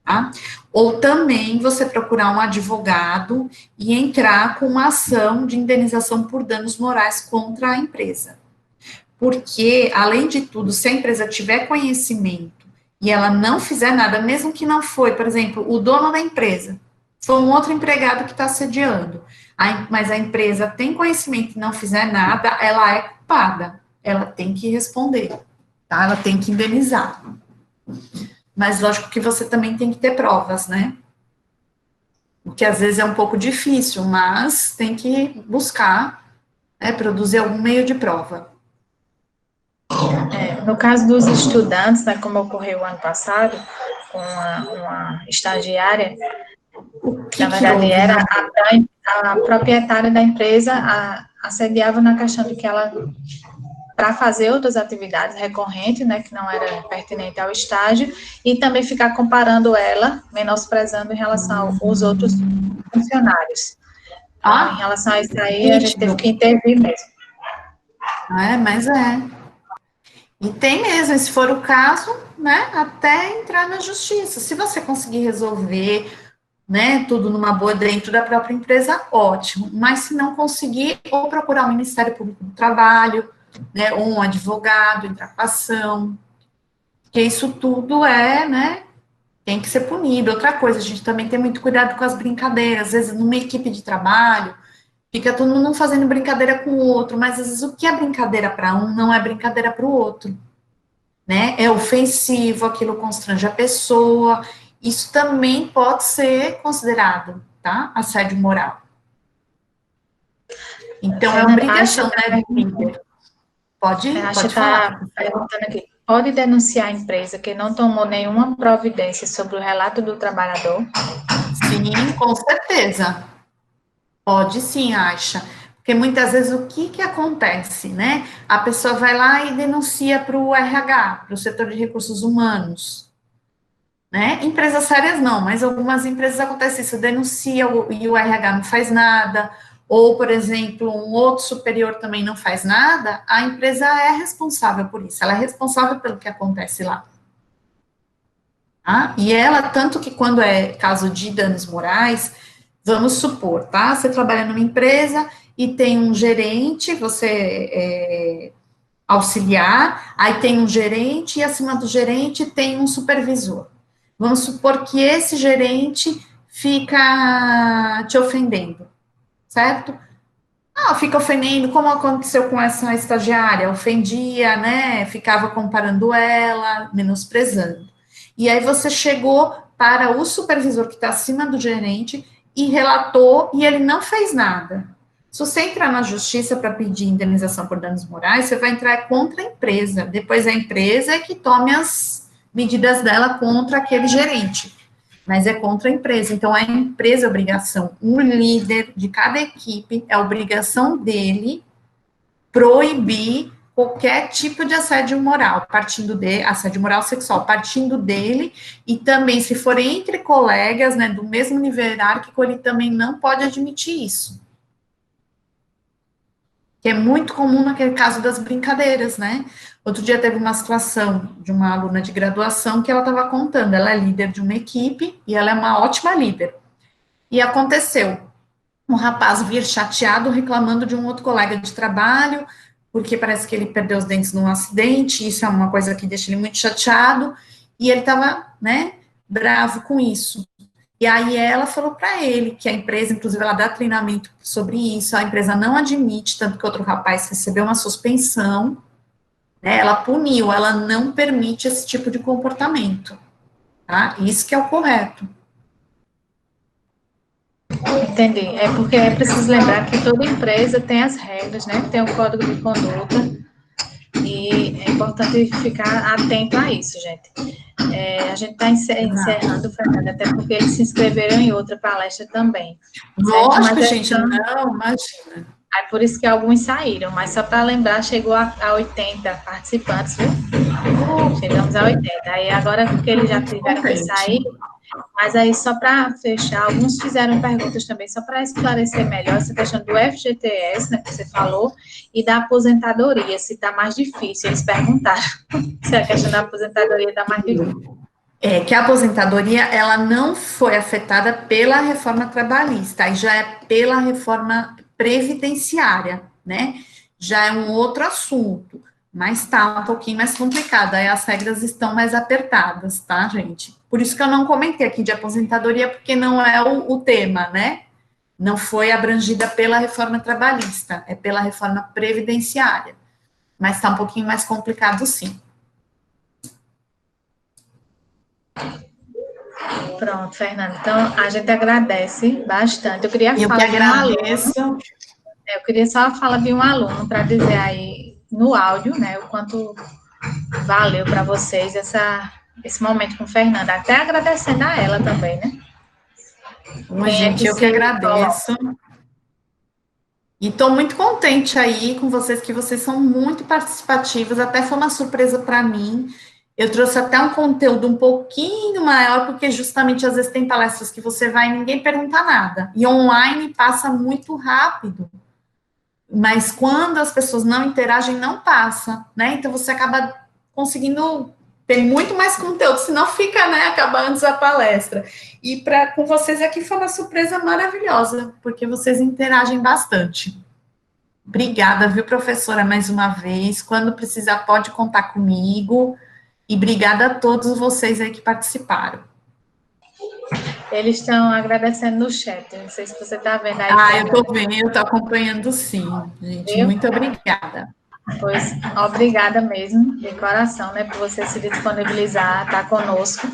tá? Ou também você procurar um advogado e entrar com uma ação de indenização por danos morais contra a empresa. Porque, além de tudo, se a empresa tiver conhecimento e ela não fizer nada, mesmo que não foi, por exemplo, o dono da empresa, foi um outro empregado que está assediando, mas a empresa tem conhecimento e não fizer nada, ela é culpada, ela tem que responder, tá? Ela tem que indenizar. Mas lógico que você também tem que ter provas, né? O que às vezes é um pouco difícil, mas tem que buscar, né, produzir algum meio de prova. No caso dos estudantes, né, como ocorreu o ano passado, com uma estagiária, na verdade era a proprietária da empresa assediava na questão de que ela, para fazer outras atividades recorrentes, né, que não era pertinente ao estágio, e também ficar comparando ela, menosprezando em relação aos outros funcionários. Então, em relação a isso aí, a gente teve que intervir mesmo. Mas é. E tem mesmo, se for o caso, né, até entrar na justiça. Se você conseguir resolver, né, tudo numa boa dentro da própria empresa, ótimo. Mas se não conseguir, ou procurar o Ministério Público do Trabalho, né, ou um advogado, entrar com ação, porque isso tudo né, tem que ser punido. Outra coisa, a gente também tem muito cuidado com as brincadeiras, às vezes numa equipe de trabalho, fica todo mundo fazendo brincadeira com o outro, mas às vezes o que é brincadeira para um não é brincadeira para o outro, né? É ofensivo, aquilo constrange a pessoa, isso também pode ser considerado, tá? Assédio moral. Então, é obrigação, né, do líder. Pode falar. Está perguntando aqui. Pode denunciar a empresa que não tomou nenhuma providência sobre o relato do trabalhador? Sim, com certeza. Pode sim, acha. Porque muitas vezes o que acontece, né? A pessoa vai lá e denuncia para o RH, para o setor de recursos humanos, né? Empresas sérias não, mas algumas empresas acontece isso, denuncia e o RH não faz nada, ou, por exemplo, um outro superior também não faz nada, a empresa é responsável por isso, ela é responsável pelo que acontece lá. Tá? E ela, tanto que quando é caso de danos morais, vamos supor, tá? Você trabalha numa empresa e tem um gerente, você auxiliar, aí tem um gerente e acima do gerente tem um supervisor. Vamos supor que esse gerente fica te ofendendo, certo? Ah, fica ofendendo, como aconteceu com essa estagiária, ofendia, né? Ficava comparando ela, menosprezando. E aí você chegou para o supervisor que está acima do gerente e relatou e ele não fez nada. Se você entrar na justiça para pedir indenização por danos morais, você vai entrar contra a empresa. Depois a empresa é que tome as medidas dela contra aquele gerente. Mas é contra a empresa. Então, a empresa é obrigação. O líder de cada equipe é obrigação dele proibir qualquer tipo de assédio moral, partindo de assédio moral sexual, partindo dele, e também, se for entre colegas, né, do mesmo nível hierárquico, ele também não pode admitir isso. Que é muito comum naquele caso das brincadeiras, né? Outro dia teve uma situação de uma aluna de graduação que ela estava contando, ela é líder de uma equipe e ela é uma ótima líder. E aconteceu, um rapaz vir chateado reclamando de um outro colega de trabalho, porque parece que ele perdeu os dentes num acidente, isso é uma coisa que deixa ele muito chateado, e ele estava, né, bravo com isso. E aí ela falou para ele que a empresa, inclusive, ela dá treinamento sobre isso, a empresa não admite, tanto que outro rapaz recebeu uma suspensão, né, ela puniu, ela não permite esse tipo de comportamento, tá? Isso que é o correto. Entendi. É porque é preciso lembrar que toda empresa tem as regras, né? Tem o código de conduta e é importante ficar atento a isso, gente. A gente está encerrando, Fernanda, até porque eles se inscreveram em outra palestra também. Lógico, gente, não, imagina. Aí por isso que alguns saíram, mas só para lembrar, chegou a 80 participantes, viu? Chegamos a 80. Aí agora que eles já tiveram que sair, mas aí só para fechar, alguns fizeram perguntas também, só para esclarecer melhor essa questão do FGTS, né, que você falou, e da aposentadoria, se está mais difícil. Eles perguntaram se a questão da aposentadoria está mais difícil. É que a aposentadoria, ela não foi afetada pela reforma trabalhista, aí já é pela reforma previdenciária, né? Já é um outro assunto, mas tá um pouquinho mais complicado, aí as regras estão mais apertadas, tá, gente? Por isso que eu não comentei aqui de aposentadoria, porque não é o tema, né? Não foi abrangida pela reforma trabalhista, é pela reforma previdenciária, mas tá um pouquinho mais complicado, sim. Pronto, Fernanda. Então, a gente agradece bastante. Eu queria Eu falar que agradeço. Eu queria só a fala de um aluno para dizer aí no áudio, né, o quanto valeu para vocês esse momento com Fernanda. Até agradecendo a ela também, né? Bom, gente, eu que agradeço. E estou muito contente aí com vocês, que vocês são muito participativos, até foi uma surpresa para mim. Eu trouxe até um conteúdo um pouquinho maior, porque justamente às vezes tem palestras que você vai e ninguém pergunta nada. E online passa muito rápido. Mas quando as pessoas não interagem, não passa, né? Então você acaba conseguindo ter muito mais conteúdo, senão fica, né? Acaba antes a palestra. E com vocês aqui foi uma surpresa maravilhosa, porque vocês interagem bastante. Obrigada, viu, professora, mais uma vez. Quando precisar, pode contar comigo. E obrigada a todos vocês aí que participaram. Eles estão agradecendo no chat. Não sei se você está vendo aí. Eu estou vendo, eu estou acompanhando sim, gente. Viu? Muito obrigada. Pois, obrigada mesmo, de coração, né, por você se disponibilizar a estar conosco.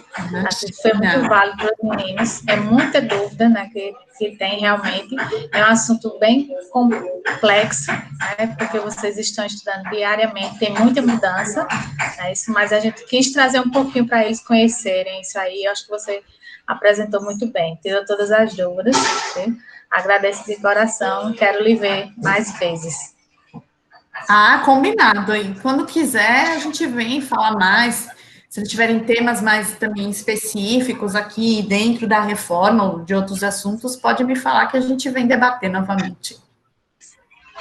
Acho que foi muito válido para os meninos. É muita dúvida, né, que tem realmente. É um assunto bem complexo, né, porque vocês estão estudando diariamente, tem muita mudança, né, isso, mas a gente quis trazer um pouquinho para eles conhecerem isso aí. Eu acho que você apresentou muito bem, tirou todas as dúvidas. Viu? Agradeço de coração, quero lhe ver mais vezes. Ah, combinado aí. Quando quiser, a gente vem falar mais. Se tiverem temas mais também específicos aqui dentro da reforma ou de outros assuntos, pode me falar que a gente vem debater novamente.